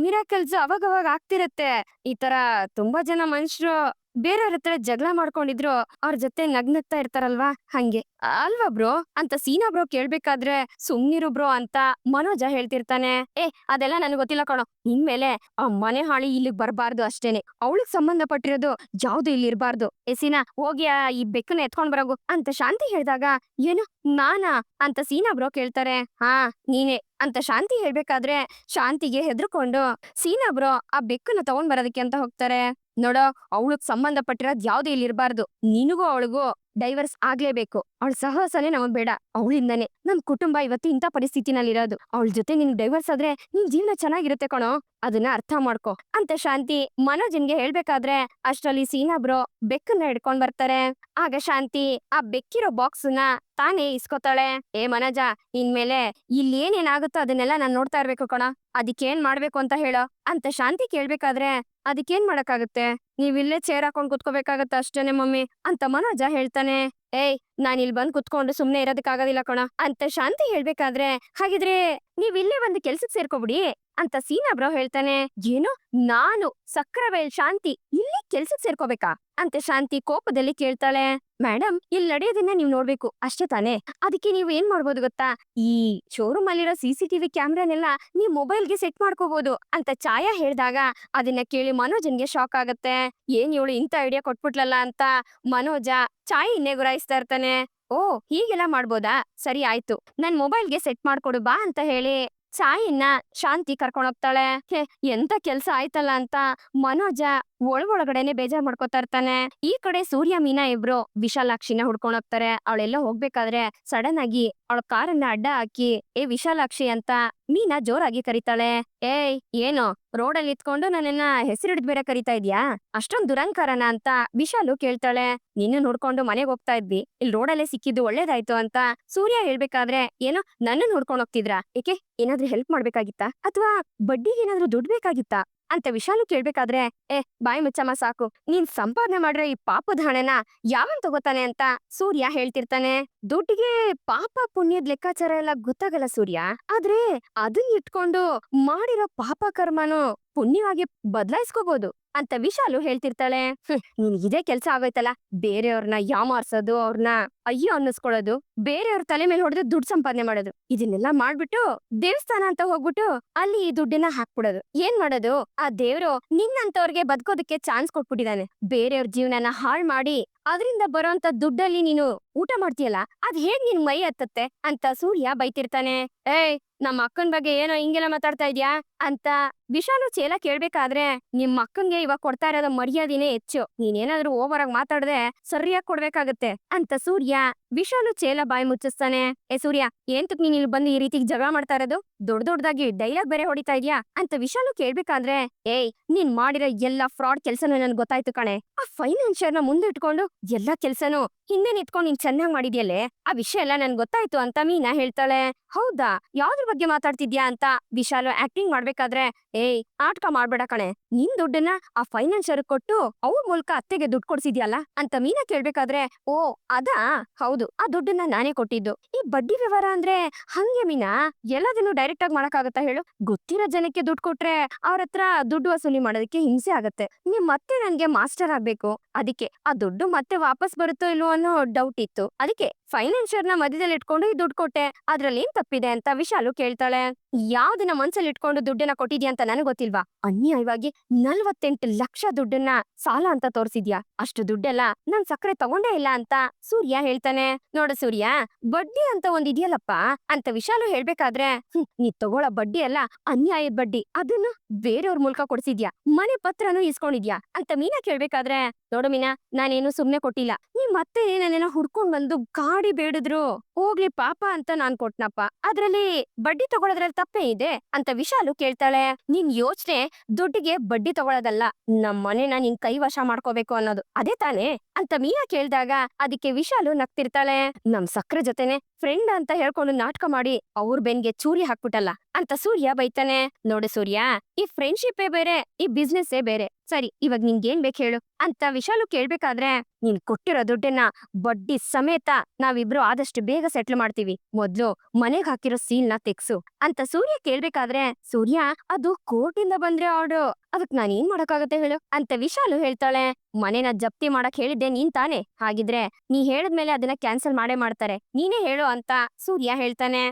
ಮಿರಾಕಲ್ಸ್ ಅವಾಗವಾಗ ಆಗ್ತಿರತ್ತೆ. ಈ ತರ ತುಂಬಾ ಜನ ಮನುಷ್ಯರು ಬೇರೆಯವ್ರ ಹತ್ರ ಜಗಳ ಮಾಡ್ಕೊಂಡಿದ್ರು ಅವ್ರ ಜೊತೆ ನಗ್ನಗ್ತಾ ಇರ್ತಾರಲ್ವಾ, ಹಂಗೆ ಅಲ್ವಾ ಬ್ರೋ ಅಂತ ಸೀನಾ ಬ್ರೋ ಕೇಳ್ಬೇಕಾದ್ರೆ, ಸುಮ್ನಿರು ಬ್ರೋ ಅಂತ ಮನೋಜ ಹೇಳ್ತಿರ್ತಾನೆ. ಅದೆಲ್ಲ ನನ್ಗೆ ಗೊತ್ತಿಲ್ಲ ಕಣೋ, ಇನ್ಮೇಲೆ ಆ ಮನೆ ಹಾಳಿ ಇಲ್ಲಿಗ್ ಬರ್ಬಾರ್ದು ಅಷ್ಟೇನೆ, ಅವಳಿಗೆ ಸಂಬಂಧಪಟ್ಟಿರೋದು ಯಾವ್ದು ಇಲ್ಲಿ ಇರ್ಬಾರ್ದು. ಸೀನಾ ಹೋಗಿ ಈ ಬೆಕ್ಕನ್ನ ಎತ್ಕೊಂಡ್ ಬರೋಗು ಅಂತ ಶಾಂತಿ ಹೇಳಿದಾಗ, ಏನು ನಾನಾ ಅಂತ ಸೀನಾ ಬ್ರೋ ಕೇಳ್ತಾರೆ. ಹಾ ನೀನೆ ಅಂತ ಶಾಂತಿ ಹೇಳ್ಬೇಕಾದ್ರೆ, ಶಾಂತಿಗೆ ಹೆದರ್ಕೊಂಡು ಸೀನಾ ಬ್ರೋ ಆ ಬೆಕ್ಕನ್ನ ತಗೊಂಡ್ ಬರೋದಕ್ಕೆ ಅಂತ ಹೋಗ್ತಾರೆ. ನೋಡೋ, ಅವಳಗ್ ಸಂಬಂಧಪಟ್ಟಿರೋದ್ ಯಾವ್ದು ಇಲ್ಲಿ ಇರ್ಬಾರ್ದು. ನಿನಗೂ ಅವಳಿಗೂ ಡೈವರ್ಸ್ ಆಗ್ಲೇಬೇಕು. ಅವಳ ಸಹವಾಸನೇ ನಮಗ್ ಬೇಡ. ಅವಳಿಂದಾನೆ ನಮ್ ಕುಟುಂಬ ಇವತ್ತು ಇಂಥ ಪರಿಸ್ಥಿತಿನಲ್ಲಿರೋದು. ಅವಳ ಜೊತೆ ನಿನ್ ಡೈವರ್ಸ್ ಆದ್ರೆ ನಿನ್ ಜೀವನ ಚೆನ್ನಾಗಿರುತ್ತೆ ಕಣೋ, ಅದನ್ನ ಅರ್ಥ ಮಾಡ್ಕೊ ಅಂತ ಶಾಂತಿ ಮನೋಜನ್ಗೆ ಹೇಳ್ಬೇಕಾದ್ರೆ, ಅಷ್ಟ್ರಲ್ಲಿ ಸೀನಾ ಬ್ರೋ ಬೆಕ್ಕನ್ನ ಹಿಡ್ಕೊಂಡ್ ಬರ್ತಾರೆ. ಆಗ ಶಾಂತಿ ಆ ಬೆಕ್ಕಿರೋ ಬಾಕ್ಸ್ ನ ತಾನೇ ಇಸ್ಕೊತಾಳೆ. ಮನೋಜ, ಇನ್ಮೇಲೆ ಇಲ್ಲಿ ಏನೇನಾಗುತ್ತೋ ಅದನ್ನೆಲ್ಲ ನಾನ್ ನೋಡ್ತಾ ಇರ್ಬೇಕು ಕಣ, ಅದಕ್ಕೇನ್ ಮಾಡ್ಬೇಕು ಅಂತ ಹೇಳೋ ಅಂತ ಶಾಂತಿ ಕೇಳ್ಬೇಕಾದ್ರೆ, ಅದಕ್ಕೇನ್ ಮಾಡಕ್ಕಾಗುತ್ತೆ, ನೀವಿಲ್ಲೇ ಚೇರ್ ಹಾಕೊಂಡ್ ಕುತ್ಕೋಬೇಕಾಗತ್ತ ಅಷ್ಟೇನೆ ಮಮ್ಮಿ ಅಂತ ಮನೋಜ ಹೇಳ್ತಾನೆ. ನಾನ್ ಇಲ್ಲಿ ಬಂದ್ ಕುತ್ಕೊಂಡು ಸುಮ್ನೆ ಇರೋದಕ್ಕಾಗೋದಿಲ್ಲ ಕಣ ಅಂತ ಶಾಂತಿ ಹೇಳ್ಬೇಕಾದ್ರೆ, ಹಾಗಿದ್ರೆ ನೀವ್ ಇಲ್ಲೇ ಒಂದು ಕೆಲ್ಸಕ್ ಸೇರ್ಕೊಬಿಡಿ ಅಂತ ಸೀನಾ ಬ್ರೋ ಹೇಳ್ತಾನೆ. ಏನು, ನಾನು ಸಕ್ರವೇಲ್ ಶಾಂತಿ ಇಲ್ಲಿ ಕೆಲ್ಸಕ್ ಸೇರ್ಕೋಬೇಕಾ ಅಂತ ಶಾಂತಿ ಕೋಪದಲ್ಲಿ ಕೇಳ್ತಾಳೆ. ಮೇಡಮ್, ಇಲ್ಲಿ ನಡೆಯೋದನ್ನ ನೀವ್ ನೋಡ್ಬೇಕು ಅಷ್ಟೇ ತಾನೇ, ಅದಕ್ಕೆ ನೀವ್ ಏನ್ ಮಾಡ್ಬೋದು ಗೊತ್ತಾ, ಈ ಶೋರೂಮ್ ಅಲ್ಲಿರೋ CCTV ಕ್ಯಾಮ್ರಾನೆಲ್ಲ ನೀವ್ ಮೊಬೈಲ್ಗೆ ಸೆಟ್ ಮಾಡ್ಕೋಬಹುದು ಅಂತ ಛಾಯಾ ಹೇಳ್ದಾಗ, ಅದನ್ನ ಕೇಳಿ ಮನೋಜನ್ಗೆ ಶಾಕ್ ಆಗತ್ತೆ. ಏನ್ ಇವಳು ಇಂಥ ಐಡಿಯಾ ಕೊಟ್ಬಿಟ್ಲಲ್ಲ ಅಂತ ಮನೋಜ ಛಾಯಿನ್ನೇ ಗುರಾಯಿಸ್ತಾ ಇರ್ತಾನೆ. ಹೀಗೆಲ್ಲ ಮಾಡ್ಬೋದಾ, ಸರಿ ಆಯ್ತು, ನನ್ ಮೊಬೈಲ್ಗೆ ಸೆಟ್ ಮಾಡ್ಕೊಡು ಬಾ ಅಂತ ಹೇಳಿ ಛಾಯಿನ್ನ ಶಾಂತಿ ಕರ್ಕೊಂಡೋಗ್ತಾಳೆ. ಎಂತ ಕೆಲ್ಸ ಆಯ್ತಲ್ಲ ಅಂತ ಮನೋಜ ಒಳಗಡೆನೆ ಬೇಜಾರ್ ಮಾಡ್ಕೊತಾ ಇರ್ತಾನೆ. ಈ ಕಡೆ ಸೂರ್ಯ ಮೀನಾ ಇಬ್ರು ವಿಶಾಲಾಕ್ಷಿನ ಹುಡ್ಕೊಂಡ್ ಹೋಗ್ತಾರೆ. ಅವಳೆಲ್ಲ ಹೋಗ್ಬೇಕಾದ್ರೆ ಸಡನ್ ಆಗಿ ಅವಳ ಕಾರನ್ನ ಅಡ್ಡ ಹಾಕಿ ವಿಶಾಲಾಕ್ಷಿ ಅಂತ ಮೀನಾ ಜೋರಾಗಿ ಕರೀತಾಳೆ. ಏನು ರೋಡಲ್ಲಿ ಇತ್ಕೊಂಡು ನನ್ನನ್ನ ಹೆಸರಿಡ್ ಬೇರೆ ಕರೀತಾ ಇದ್ಯಾ, ಅಷ್ಟೊಂದ್ ದುರಂಕಾರನ ಅಂತ ವಿಶಾಲು ಕೇಳ್ತಾಳೆ. ನಿನ್ನ ನೋಡ್ಕೊಂಡು ಮನೆಗ್ ಹೋಗ್ತಾ ಇದ್ವಿ, ಇಲ್ಲಿ ರೋಡಲ್ಲೇ ಸಿಕ್ಕಿದ್ದು ಒಳ್ಳೇದಾಯ್ತು ಅಂತ ಸೂರ್ಯ ಹೇಳ್ಬೇಕಾದ್ರೆ, ಏನೋ ನನ್ನನ್ ನೋಡ್ಕೊಂಡ್ ಹೋಗ್ತಿದ್ರಾ, ಏಕೆ ಏನಾದ್ರೂ ಹೆಲ್ಪ್ ಮಾಡ್ಬೇಕಾಗಿತ್ತಾ ಅಥವಾ ಬಡ್ಡಿಗೆ ಏನಾದ್ರೂ ದುಡ್ಡು ಬೇಕಾಗಿತ್ತಾ ಅಂತ ವಿಶಾಲು ಕೇಳ್ಬೇಕಾದ್ರೆ, ಬಾಯಿ ಮುಚ್ಚಮ್ಮ ಸಾಕು, ನೀನ್ ಸಂಪಾದನೆ ಮಾಡ್ರೆ ಈ ಪಾಪದ ಹಣನ ಯಾವನ್ ತಗೋತಾನೆ ಅಂತ ಸೂರ್ಯ ಹೇಳ್ತಿರ್ತಾನೆ. ದುಡ್ಡಿಗೆ ಪಾಪ ಪುಣ್ಯದ ಲೆಕ್ಕಾಚಾರ ಎಲ್ಲ ಗೊತ್ತಾಗಲ್ಲ ಸೂರ್ಯ, ಆದ್ರೆ ಅದನ್ನ ಇಟ್ಕೊಂಡು ಮಾಡಿರೋ ಪಾಪ ಕರ್ಮನು ಪುಣ್ಯವಾಗಿ ಬದಲಾಯಿಸ್ಕೋಬಹುದು ಅಂತ ವಿಶಾಲು ಹೇಳ್ತಿರ್ತಾಳೆ. ನೀನ್ ಇದೇ ಕೆಲ್ಸ ಆಗೋಯ್ತಲ್ಲ, ಬೇರೆಯವ್ರನ್ನ ಯಾಮಾರ್ಸೋದು, ಅವ್ರನ್ನ ಅಯ್ಯೋ ಅನ್ನಿಸ್ಕೊಳ್ಳೋದು, ಬೇರೆಯವ್ರ ತಲೆ ಮೇಲೆ ಹೊಡೆದು ದುಡ್ಡು ಸಂಪಾದನೆ ಮಾಡೋದು, ಇದನ್ನೆಲ್ಲ ಮಾಡ್ಬಿಟ್ಟು ದೇವಸ್ಥಾನ ಅಂತ ಹೋಗ್ಬಿಟ್ಟು ಅಲ್ಲಿ ಈ ದುಡ್ಡನ್ನ ಹಾಕ್ಬಿಡೋದು. ಏನ್ ಮಾಡೋದು, ಆ ದೇವ್ರು ನಿನ್ನಂತವ್ರಿಗೆ ಬದುಕೋದಕ್ಕೆ ಚಾನ್ಸ್ ಕೊಟ್ಬಿಟ್ಟಿದಾನೆ. ಬೇರೆಯವ್ರ ಜೀವನನ ಹಾಳ್ ಮಾಡಿ ಅದರಿಂದ ಬರೋಂತ ದುಡ್ಡಲ್ಲಿ ನೀನು ಊಟ ಮಾಡ್ತೀಯಲ್ಲ, ಅದ್ ಹೇಗ್ ನಿನ್ ಮೈ ಹತ್ತತ್ತೆ ಅಂತ ಸೂರ್ಯ ಬೈತಿರ್ತಾನೆ. ನಮ್ಮ ಅಕ್ಕನ್ ಬಗ್ಗೆ ಏನೋ ಹಿಂಗೆಲ್ಲ ಮಾತಾಡ್ತಾ ಇದ್ಯಾ ಅಂತ ವಿಶಾಲು ಚೇಲ ಕೇಳ್ಬೇಕಾದ್ರೆ, ನಿಮ್ ಅಕ್ಕನ್ಗೆ ಇವಾಗ ಕೊಡ್ತಾ ಇರೋದ ಮರ್ಯಾದಿನೇ ಹೆಚ್ಚು, ನೀನೇನಾದ್ರೂ ಓವರ್ ಆಗಿ ಮಾತಾಡ್ದೆ ಸರಿಯಾಗಿ ಕೊಡ್ಬೇಕಾಗತ್ತೆ ಅಂತ ಸೂರ್ಯ ವಿಶಾಲು ಚೇಲ ಬಾಯಿ ಮುಚ್ಚಿಸ್ತಾನೆ. ಸೂರ್ಯ, ಏಂತಕ್ ನೀನ್ ಇಲ್ಲಿ ಬಂದು ಈ ರೀತಿ ಜಗಳ ಮಾಡ್ತಾ ಇರೋದು, ದೊಡ್ಡದಾಗಿ ಡೈಲಾಗ್ ಬೇರೆ ಹೊಡಿತಾ ಇದ್ಯಾ ಅಂತ ವಿಶಾಲು ಕೇಳ್ಬೇಕಾದ್ರೆ, ನೀನ್ ಮಾಡಿರೋ ಎಲ್ಲಾ ಫ್ರಾಡ್ ಕೆಲ್ಸನೂ ನನ್ಗೆ ಗೊತ್ತಾಯ್ತು ಕಣೆ, ಆ ಫೈನಾನ್ಷಿಯರ್ ನ ಮುಂದೆ ಇಟ್ಕೊಂಡು ಎಲ್ಲಾ ಕೆಲ್ಸನೂ ಹಿಂದೆ ನಿಂತ್ಕೊಂಡು ನೀನ್ ಚೆನ್ನಾಗ್ ಮಾಡಿದ್ಯಲ್ಲೇ, ಆ ವಿಷಯ ಎಲ್ಲ ನನ್ಗೆ ಗೊತ್ತಾಯ್ತು ಅಂತ ಮೀನಾ ಹೇಳ್ತಾಳೆ. ಹೌದಾ, ಯಾವ್ದ್ರ ಬಗ್ಗೆ ಮಾತಾಡ್ತಿದ್ಯಾ ಅಂತ ವಿಶಾಲು ಆಕ್ಟಿಂಗ್ ಮಾಡ್ಬೇಕಾದ್ರೆ, ನಾಟಕ ಮಾಡ್ಬೇಡ ಕಣೆ, ನಿನ್ ದುಡ್ಡನ್ನ ಆ ಫೈನಾನ್ಷಿಯರ್ ಕೊಟ್ಟು ಅವ್ರ ಮೂಲಕ ಅತ್ತೆಗೆ ದುಡ್ಡು ಕೊಡ್ಸಿದ್ಯಲ್ಲ ಅಂತ ಮೀನಾ ಕೇಳ್ಬೇಕಾದ್ರೆ, ಅದಾ, ಹೌದು, ಆ ದುಡ್ಡನ್ನ ನಾನೇ ಕೊಟ್ಟಿದ್ದು. ಈ ಬಡ್ಡಿ ವ್ಯವಹಾರ ಅಂದ್ರೆ ಹಂಗೆ ಮೀನಾ, ಎಲ್ಲದನ್ನು ಡೈರೆಕ್ಟ್ ಆಗಿ ಮಾಡಕ್ಕಾಗತ್ತಾ ಹೇಳು, ಗೊತ್ತಿರೋ ಜನಕ್ಕೆ ದುಡ್ಡು ಕೊಟ್ರೆ ಅವ್ರ ಹತ್ರ ದುಡ್ಡು ವಸೂಲಿ ಮಾಡೋದಕ್ಕೆ ಹಿಂಸೆ ಆಗತ್ತೆ. ನಿಮ್ ಮತ್ತೆ ನನ್ಗೆ ಮಾಸ್ಟರ್ ಆಗ್ಬೇಕು, ಅದಕ್ಕೆ ಆ ದುಡ್ಡು ಮತ್ತೆ ವಾಪಸ್ ಬರುತ್ತೋ ಇಲ್ವೋ ಅನ್ನೋ ಡೌಟ್ ಇತ್ತು, ಅದಕ್ಕೆ ಫೈನಾನ್ಷಿಯರ್ ನ ಮಧ್ಯದಲ್ಲಿ ಇಟ್ಕೊಂಡು ಈ ದುಡ್ಡು ಕೊಟ್ಟೆ, ಅದ್ರಲ್ಲಿ ಏನ್ ತಪ್ಪಿದೆ ಅಂತ ವಿಶಾಲು ಕೇಳ್ತಾಳೆ. ಯಾವ್ದನ್ನ ಮನ್ಸಲ್ಲಿ ಇಟ್ಕೊಂಡು ದುಡ್ಡನ್ನ ಕೊಟ್ಟಿದ್ಯಾ ಅಂತ ನನಗ್ ಗೊತ್ತಿಲ್ವಾ, ಅನ್ಯಾಯವಾಗಿ 48 ಲಕ್ಷ ದುಡ್ಡನ್ನ ಸಾಲ ಅಂತ ತೋರ್ಸಿದ್ಯಾ, ಅಷ್ಟು ದುಡ್ಡೆಲ್ಲ ನಾನ್ ಸಕ್ಕರೆ ತಗೊಂಡೇ ಇಲ್ಲ ಅಂತ ಸೂರ್ಯ ಹೇಳ್ತಾನೆ. ನೋಡು ಸೂರ್ಯ, ಬಡ್ಡಿ ಅಂತ ಒಂದ್ ಇದೆಯಲ್ಲಪ್ಪ ಅಂತ ವಿಶಾಲು ಹೇಳ್ಬೇಕಾದ್ರೆ, ನೀ ತಗೊಳ್ಳೋ ಬಡ್ಡಿ ಅಲ್ಲ ಅನ್ಯಾಯದ ಬಡ್ಡಿ, ಅದನ್ನ ಬೇರೆಯವ್ರ ಮೂಲಕ ಕೊಡ್ಸಿದ್ಯಾ, ಮನೆ ಪತ್ರನೂ ಇಸ್ಕೊಂಡಿದ್ಯಾ ಅಂತ ಮೀನಾ ಕೇಳ್ಬೇಕಾದ್ರೆ, ನೋಡು ಮೀನಾ, ನಾನೇನು ಸುಮ್ನೆ ಕೊಟ್ಟಿಲ್ಲ, ನೀ ಮತ್ತೆ ನನ್ನೇನೋ ಹುಡ್ಕೊಂಡ್ ಬಂದು ಗಾಡಿ ಬೇಡಿದ್ರು ಹೋಗ್ಲಿ ಪಾಪ ಅಂತ ನಾನ್ ಕೊಟ್ನಪ್ಪ, ಅದ್ರಲ್ಲಿ ಬಡ್ಡಿ ತಗೊಳೋದ್ರಲ್ಲಿ ತಪ್ಪೇ ಇದೆ ಅಂತ ವಿಶಾಲು ಕೇಳ್ತಾಳೆ. ನಿನ್ ಯೋಚನೆ ದುಡ್ಡಿಗೆ ಬಡ್ಡಿ ತಗೊಳ್ಳೋದಲ್ಲ, ನಮ್ ಮನೆನ ನಿನ್ ಕೈ ವಶ ಮಾಡ್ಕೋಬೇಕು ಅನ್ನೋದು, ಅದೇ ತಾನೇ ಅಂತ ಮೀನಾ ಕೇಳ್ದಾಗ, ಅದಕ್ಕೆ ವಿಶಾಲು ನಗ್ತಿರ್ತಾಳೆ. ನಮ್ ಸಕ್ರೆ ಜೊತೆನೆ ಫ್ರೆಂಡ್ ಅಂತ ಹೇಳ್ಕೊಂಡು ನಾಟಕ ಮಾಡಿ ಅವ್ರ ಬೆನ್ಗೆ ಚೂರಿ ಹಾಕ್ಬಿಟ್ಟಲ್ಲ ಅಂತ ಸೂರ್ಯ ಬೈತಾನೆ. ನೋಡು ಸೂರ್ಯ, ಈ ಫ್ರೆಂಡ್ಶಿಪ್ಪೇ ಬೇರೆ, ಈ ಬಿಸ್ನೆಸ್ಸೇ ಬೇರೆ. ಸರಿ ಇವಾಗ ನಿನ್ಗೇನ್ ಬೇಕು ಹೇಳು ಅಂತ ವಿಶಾಲು ಕೇಳ್ಬೇಕಾದ್ರೆ, ನೀನ್ ಕೊಟ್ಟಿರೋ ದುಡ್ಡನ್ನ ಬಡ್ಡಿ ಸಮೇತ ನಾವಿಬ್ರು ಆದಷ್ಟು ಬೇಗ ಸೆಟ್ಲ್ ಮಾಡ್ತೀವಿ, ಮೊದ್ಲು ಮನೆಗ್ ಹಾಕಿರೋ ಸೀಲ್ನ ತೆಗ್ಸು ಅಂತ ಸೂರ್ಯ ಕೇಳ್ಬೇಕಾದ್ರೆ, ಸೂರ್ಯ ಅದು ಕೋರ್ಟಿಂದ ಬಂದ್ರೆ ಆರ್ಡರ್, ಅದಕ್ ನಾನೇನ್ ಮಾಡಕ್ಕಾಗತ್ತೆ ಹೇಳು ಅಂತ ವಿಶಾಲು ಹೇಳ್ತಾಳೆ. ಮನೆನ ಜಪ್ತಿ ಮಾಡಕ್ ಹೇಳಿದ್ದೆ ನೀನ್ ತಾನೆ, ಹಾಗಿದ್ರೆ ನೀ ಹೇಳದ್ಮೇಲೆ ಅದನ್ನ ಕ್ಯಾನ್ಸಲ್ ಮಾಡೇ ಮಾಡ್ತಾರೆ, ನೀನೇ ಹೇಳು ಅಂತ ಸೂರ್ಯ ಹೇಳ್ತಾನೆ.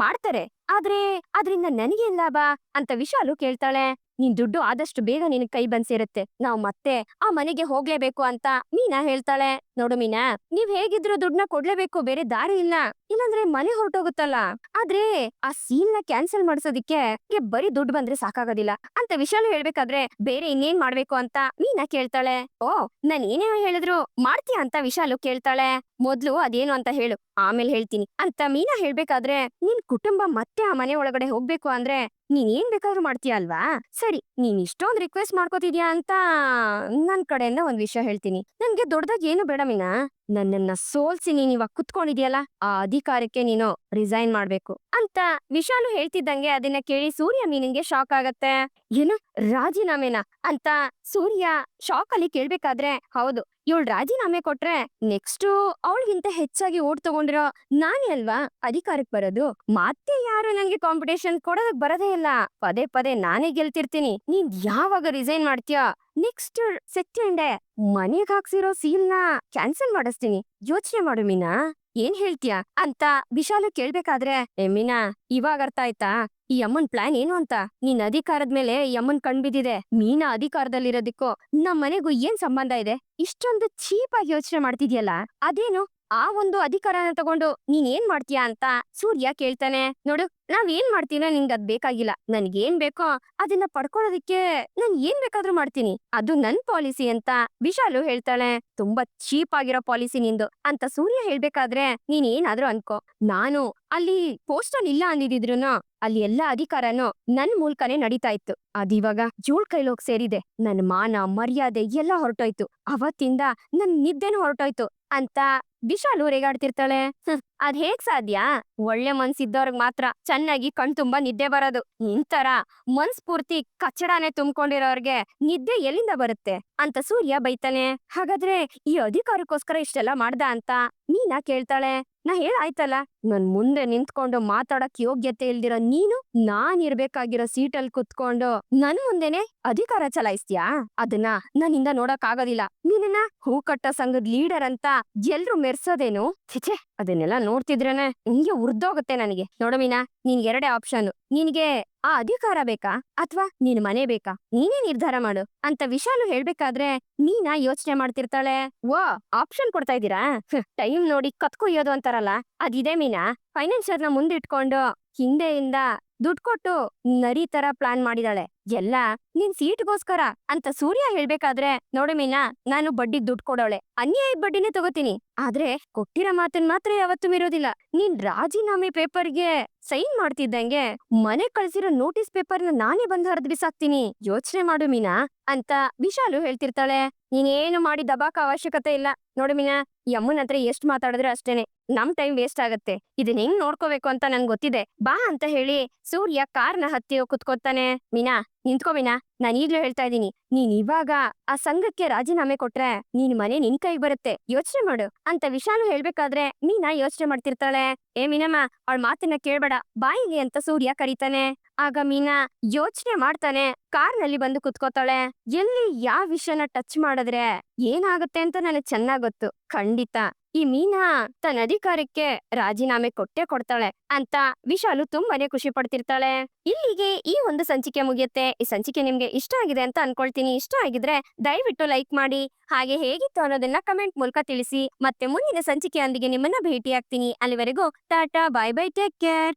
ಮಾಡ್ತಾರೆ, ಆದ್ರೆ ಅದ್ರಿಂದ ನನಗೇನ್ ಲಾಭ ಅಂತ ವಿಶಾಲು ಕೇಳ್ತಾಳೆ. ನಿನ್ ದುಡ್ಡು ಆದಷ್ಟು ಬೇಗ ನಿನ್ ಕೈ ಬಂದ್ ಸೇರುತ್ತೆ, ನಾವ್ ಮತ್ತೆ ಆ ಮನೆಗೆ ಹೋಗ್ಲೇಬೇಕು ಅಂತ ಮೀನಾ ಹೇಳ್ತಾಳೆ. ನೋಡು ಮೀನಾ, ನೀವ್ ಹೇಗಿದ್ರು ದುಡ್ಡನ್ನ ಕೊಡ್ಲೇಬೇಕು, ಬೇರೆ ದಾರಿ ಇಲ್ಲ, ಇಲ್ಲಾಂದ್ರೆ ಮನೆ ಹೊರಟೋಗುತ್ತಲ್ಲ. ಆದ್ರೆ ಆ ಸೀಲ್ ನ ಕ್ಯಾನ್ಸಲ್ ಮಾಡ್ಸೋದಿಕ್ಕೆ ಬರೀ ದುಡ್ಡು ಬಂದ್ರೆ ಸಾಕಾಗೋದಿಲ್ಲ ಅಂತ ವಿಶಾಲು ಹೇಳ್ಬೇಕಾದ್ರೆ, ಬೇರೆ ಇನ್ನೇನ್ ಮಾಡ್ಬೇಕು ಅಂತ ಮೀನಾ ಕೇಳ್ತಾಳೆ. ಓ, ನಾನ್ ಏನೇ ಹೇಳಿದ್ರು ಮಾಡ್ತೀಯ ಅಂತ ವಿಶಾಲು ಕೇಳ್ತಾಳೆ. ಮೊದ್ಲು ಅದೇನು ಅಂತ ಹೇಳು, ಆಮೇಲೆ ಹೇಳ್ತೀನಿ ಅಂತ ಮೀನಾ ಹೇಳ್ಬೇಕಾದ್ರೆ, ನಿನ್ ಕುಟುಂಬ ಮತ್ತೆ ಆ ಮನೆ ಒಳಗಡೆ ಹೋಗ್ಬೇಕು ಅಂದ್ರೆ ನೀನ್ ಏನ್ ಬೇಕಾದ್ರೂ ಮಾಡ್ತೀಯ ಅಲ್ವಾ? ಸರಿ, ನೀನ್ ಇಷ್ಟೊಂದ್ ರಿಕ್ವೆಸ್ಟ್ ಮಾಡ್ಕೋತಿದ್ಯಾ ಅಂತ ನನ್ ಕಡೆಯಿಂದ ಒಂದ್ ವಿಷಯ ಹೇಳ್ತೀನಿ. ನನ್ಗೆ ದೊಡ್ಡದಾಗಿ ಏನು ಬೇಡ ಮೀನಾ, ನನ್ನನ್ನ ಸೋಲ್ಸಿ ನೀನ್ ಇವಾಗ ಕುತ್ಕೊಂಡಿದ್ಯಲ್ಲ, ಆ ಅಧಿಕಾರಕ್ಕೆ ನೀನು ರಿಸೈನ್ ಮಾಡ್ಬೇಕು ಅಂತ ವಿಶಾಲು ಹೇಳ್ತಿದ್ದಂಗೆ ಅದನ್ನ ಕೇಳಿ ಸೂರ್ಯ ಮೀನಿಂಗೆ ಶಾಕ್ ಆಗತ್ತೆ. ಏನು, ರಾಜೀನಾಮೆನಾ ಅಂತ ಸೂರ್ಯ ಶಾಕ್ ಅಲ್ಲಿ ಕೇಳ್ಬೇಕಾದ್ರೆ, ಹೌದು, ಇವಳು ರಾಜೀನಾಮೆ ಕೊಟ್ರೆ ನೆಕ್ಸ್ಟ್ ಅವಳಿಗಿಂತ ಹೆಚ್ಚಾಗಿ ಓಟ್ ತಗೊಂಡಿರೋ ನಾನೇ ಅಲ್ವಾ ಅಧಿಕಾರಕ್ಕೆ ಬರೋದು, ಮತ್ತೆ ಯಾರು ನಂಗೆ ಕಾಂಪಿಟೇಷನ್ ಕೊಡೋದಕ್ ಬರೋದೇ ಇಲ್ಲ, ಪದೇ ಪದೇ ನಾನೇ ಗೆಲ್ತಿರ್ತೀನಿ. ನೀನ್ ಯಾವಾಗ ರಿಸೈನ್ ಮಾಡ್ತೀಯ, ನೆಕ್ಸ್ಟ್ ಸೆಕೆಂಡೇ ಮನೆಗ್ ಹಾಕ್ಸಿರೋ ಸೀಲ್ನ ಕ್ಯಾನ್ಸಲ್ ಮಾಡಿಸ್ತೀನಿ, ಯೋಚನೆ ಮಾಡು ಮೀನಾ, ಏನ್ ಹೇಳ್ತೀಯ ಅಂತ ವಿಶಾಲು ಕೇಳ್ಬೇಕಾದ್ರೆ, ಮೀನಾ ಇವಾಗ ಅರ್ಥ ಆಯ್ತಾ ಈ ಅಮ್ಮನ್ ಪ್ಲಾನ್ ಏನು ಅಂತ? ನೀನ್ ಅಧಿಕಾರದ ಮೇಲೆ ಈ ಅಮ್ಮನ್ ಕಣ್ಬಿದ್ದಿದೆ, ಮೀನಾ ಅಧಿಕಾರದಲ್ಲಿರೋದಕ್ಕೂ ನಮ್ ಮನೆಗೂ ಏನ್ ಸಂಬಂಧ ಇದೆ? ಇಷ್ಟೊಂದು ಚೀಪ್ ಆಗಿ ಯೋಚನೆ ಮಾಡ್ತಿದ್ಯಲ್ಲ, ಅದೇನು ಆ ಒಂದು ಅಧಿಕಾರನ ತಗೊಂಡು ನೀನ್ ಏನ್ ಮಾಡ್ತೀಯಾ ಅಂತ ಸೂರ್ಯ ಕೇಳ್ತಾನೆ. ನೋಡು, ನಾವ್ ಏನ್ ಮಾಡ್ತೀನೋ ನಿಂಗ್ ಅದ್ ಬೇಕಾಗಿಲ್ಲ, ನನ್ಗೇನ್ ಬೇಕೋ ಅದನ್ನ ಪಡ್ಕೊಳ್ಳೋದಿಕ್ಕೆ ನಾನ್ ಏನ್ ಬೇಕಾದ್ರೂ ಮಾಡ್ತೀನಿ, ಅದು ನನ್ ಪಾಲಿಸಿ ಅಂತ ವಿಶಾಲು ಹೇಳ್ತಾಳೆ. ತುಂಬಾ ಚೀಪ್ ಆಗಿರೋ ಪಾಲಿಸಿ ನಿಂದು ಅಂತ ಸೂರ್ಯ ಹೇಳ್ಬೇಕಾದ್ರೆ, ನೀನ್ ಏನಾದ್ರೂ ಅನ್ಕೋ, ನಾನು ಅಲ್ಲಿ ಪೋಸ್ಟಲ್ ಇಲ್ಲ ಅಂದಿದ್ರುನು ಅಲ್ಲಿ ಎಲ್ಲಾ ಅಧಿಕಾರನು ನನ್ ಮೂಲಕನೇ ನಡೀತಾ ಇತ್ತು, ಅದಿವಾಗ ಜೂಳ್ ಕೈಲೋಗ್ ಸೇರಿದೆ, ನನ್ ಮಾನ ಮರ್ಯಾದೆ ಎಲ್ಲ ಹೊರಟೋಯ್ತು, ಅವತ್ತಿಂದ ನನ್ ನಿದ್ದೆನೂ ಹೊರಟೋಯ್ತು ಅಂತ ವಿಶಾಲು ರೇಗಾಡ್ತಿರ್ತಾಳೆ. ಅದ್ ಹೇಗ್ ಸಾಧ್ಯ? ಒಳ್ಳೆ ಮನ್ಸಿದ್ದವ್ರಿಗೆ ಮಾತ್ರ ಚೆನ್ನಾಗಿ ಕಣ್ ತುಂಬಾ ನಿದ್ದೆ ಬರೋದು, ಇಂತರ ಮನ್ಸ್ಪೂರ್ತಿ ಕಚ್ಚಡಾನೆ ತುಂಬ್ಕೊಂಡಿರೋರ್ಗೆ ನಿದ್ದೆ ಎಲ್ಲಿಂದ ಬರುತ್ತೆ ಅಂತ ಸೂರ್ಯ ಬೈತಾನೆ. ಹಾಗಾದ್ರೆ ಈ ಅಧಿಕಾರಕ್ಕೋಸ್ಕರ ಇಷ್ಟೆಲ್ಲ ಮಾಡ್ದ ಅಂತ ಮೀನಾ ಕೇಳ್ತಾಳೆ. ನಾ ಹೇಳಾಯ್ತಲ್ಲ, ನನ್ ಮುಂದೆ ನಿಂತ್ಕೊಂಡು ಮಾತಾಡಕ್ ಯೋಗ್ಯತೆ ಇಲ್ದಿರೋ ನೀನು ನಾನ್ ಇರ್ಬೇಕಾಗಿರೋ ಸೀಟಲ್ ಕುತ್ಕೊಂಡು ನನ್ ಮುಂದೆನೆ ಅಧಿಕಾರ ಚಲಾಯಿಸ್ತೀಯಾ? ಅದನ್ನ ನನ್ನಿಂದ ನೋಡಕ್ ಆಗೋದಿಲ್ಲ. ನೀನನ್ನ ಹೂಕಟ್ಟ ಸಂಘದ ಲೀಡರ್ ಅಂತ ಎಲ್ರು ಮೆರ್ಸೋದೇನು? ಛೆ, ಅದನ್ನೆಲ್ಲ ನೋಡ್ತಿದ್ರೇನೆ ಹಿಂಗೆ ಉರ್ದೋಗುತ್ತೆ ನನಗೆ. ನೋಡು ಮೀನಾ, ನಿನ್ ಎರಡೇ ಆಪ್ಷನ್, ನಿನ್ಗೆ ಆ ಅಧಿಕಾರ ಬೇಕಾ ಅಥವಾ ನಿನ್ ಮನೆ ಬೇಕಾ, ನೀನೇ ನಿರ್ಧಾರ ಮಾಡು ಅಂತ ವಿಶಾಲು ಹೇಳ್ಬೇಕಾದ್ರೆ ಮೀನಾ ಯೋಚನೆ ಮಾಡ್ತಿರ್ತಾಳೆ. ವಾ, ಆಪ್ಷನ್ ಕೊಡ್ತಾ ಇದ್ದೀರಾ? ಟೈಮ್ ನೋಡಿ ಕತ್ಕೊಯ್ಯೋದು ಅಂತಾರಲ್ಲ, ಅದಿದೆ ಮೀನಾ. ಫೈನಾನ್ಷಿಯರ್ನ ಮುಂದಿಟ್ಕೊಂಡು ಹಿಂದೆಯಿಂದ ದುಡ್ಡು ಕೊಟ್ಟು ನರಿ ತರ ಪ್ಲಾನ್ ಮಾಡಿದಾಳೆ, ಎಲ್ಲ ನಿನ್ ಸೀಟ್ಗೋಸ್ಕರ ಅಂತ ಸೂರ್ಯ ಹೇಳ್ಬೇಕಾದ್ರೆ, ನೋಡು ಮೀನಾ, ನಾನು ಬಡ್ಡಿಗ್ ದುಡ್ಡು ಕೊಡೋಳೆ, ಅನ್ಯಾಯದ ಬಡ್ಡಿನೇ ತಗೋತೀನಿ, ಆದ್ರೆ ಕೊಟ್ಟಿರೋ ಮಾತನ್ ಮಾತ್ರ ಯಾವತ್ತೂ ಮೀರೋದಿಲ್ಲ. ನೀನ್ ರಾಜೀನಾಮೆ ಪೇಪರ್ಗೆ ಸೈನ್ ಮಾಡ್ತಿದ್ದಂಗೆ ಮನೆ ಕಳ್ಸಿರೋ ನೋಟಿಸ್ ಪೇಪರ್ನ ನಾನೇ ಬಂದ್ ಹರಿದ್ ಬಿಸಾಕ್ತೀನಿ, ಯೋಚನೆ ಮಾಡು ಮೀನಾ ಅಂತ ವಿಶಾಲು ಹೇಳ್ತಿರ್ತಾಳೆ. ನೀನೇನು ಮಾಡಿ ದಬಾಕ ಅವಶ್ಯಕತೆ ಇಲ್ಲ. ನೋಡು ಮೀನಾ, ಈ ಅಮ್ಮನ ಹತ್ರ ಎಷ್ಟ್ ಮಾತಾಡಿದ್ರೆ ಅಷ್ಟೇನೆ, ನಮ್ ಟೈಮ್ ವೇಸ್ಟ್ ಆಗತ್ತೆ, ಇದನ್ನ ಹೆಂಗ್ ನೋಡ್ಕೋಬೇಕು ಅಂತ ನನ್ಗೆ ಗೊತ್ತಿದೆ, ಬಾ ಅಂತ ಹೇಳಿ ಸೂರ್ಯ ಕಾರ್ನ ಹತ್ತಿ ಕುತ್ಕೋತಾನೆ. ಮೀನಾ ನಿಂತ್ಕೋ ಮೀನಾ, ನಾನ್ ಈಗ್ಲೂ ಹೇಳ್ತಾ ಇದೀನಿ, ನೀನ್ ಇವಾಗ ಆ ಸಂಘಕ್ಕೆ ರಾಜೀನಾಮೆ ಕೊಟ್ರೆ ನೀನ್ ಮನೆ ನಿನ್ ಕೈಗೆ ಬರುತ್ತೆ, ಯೋಚನೆ ಮಾಡು ಅಂತ ವಿಶಾಲು ಹೇಳ್ಬೇಕಾದ್ರೆ ಮೀನಾ ಯೋಚನೆ ಮಾಡ್ತಿರ್ತಾಳೆ. ಮೀನಮ್ಮ, ಅವಳ ಮಾತನ್ನ ಕೇಳ್ಬೇಡ, ಬಾಯಿಗೆ ಅಂತ ಸೂರ್ಯ ಕರೀತಾನೆ. ಆಗ ಮೀನಾ ಯೋಚನೆ ಮಾಡ್ತಾನೆ ಕಾರ್ನಲ್ಲಿ ಬಂದು ಕುತ್ಕೋತಾಳೆ. ಎಲ್ಲಿ ಯಾವ ವಿಷಯನ ಟಚ್ ಮಾಡಿದ್ರೆ ಏನಾಗುತ್ತೆ ಅಂತ ನನಗ್ ಚೆನ್ನಾಗ್ ಗೊತ್ತು, ಖಂಡಿತ ಈ ಮೀನಾ ತನ್ನ ಅಧಿಕಾರಕ್ಕೆ ರಾಜೀನಾಮೆ ಕೊಟ್ಟೆ ಕೊಡ್ತಾಳೆ ಅಂತ ವಿಶಾಲು ತುಂಬಾನೇ ಖುಷಿ ಪಡ್ತಿರ್ತಾಳೆ. ಇಲ್ಲಿಗೆ ಈ ಒಂದು ಸಂಚಿಕೆ ಮುಗಿಯುತ್ತೆ. ಈ ಸಂಚಿಕೆ ನಿಮ್ಗೆ ಇಷ್ಟ ಆಗಿದೆ ಅಂತ ಅನ್ಕೊಳ್ತೀನಿ. ಇಷ್ಟ ಆಗಿದ್ರೆ ದಯವಿಟ್ಟು ಲೈಕ್ ಮಾಡಿ, ಹಾಗೆ ಹೇಗಿತ್ತು ಅನ್ನೋದನ್ನ ಕಮೆಂಟ್ ಮೂಲಕ ತಿಳಿಸಿ. ಮತ್ತೆ ಮುಂದಿನ ಸಂಚಿಕೆಯೊಂದಿಗೆ ನಿಮ್ಮನ್ನ ಭೇಟಿ ಆಗ್ತೀನಿ. ಅಲ್ಲಿವರೆಗೂ Tata, bye bye, take care.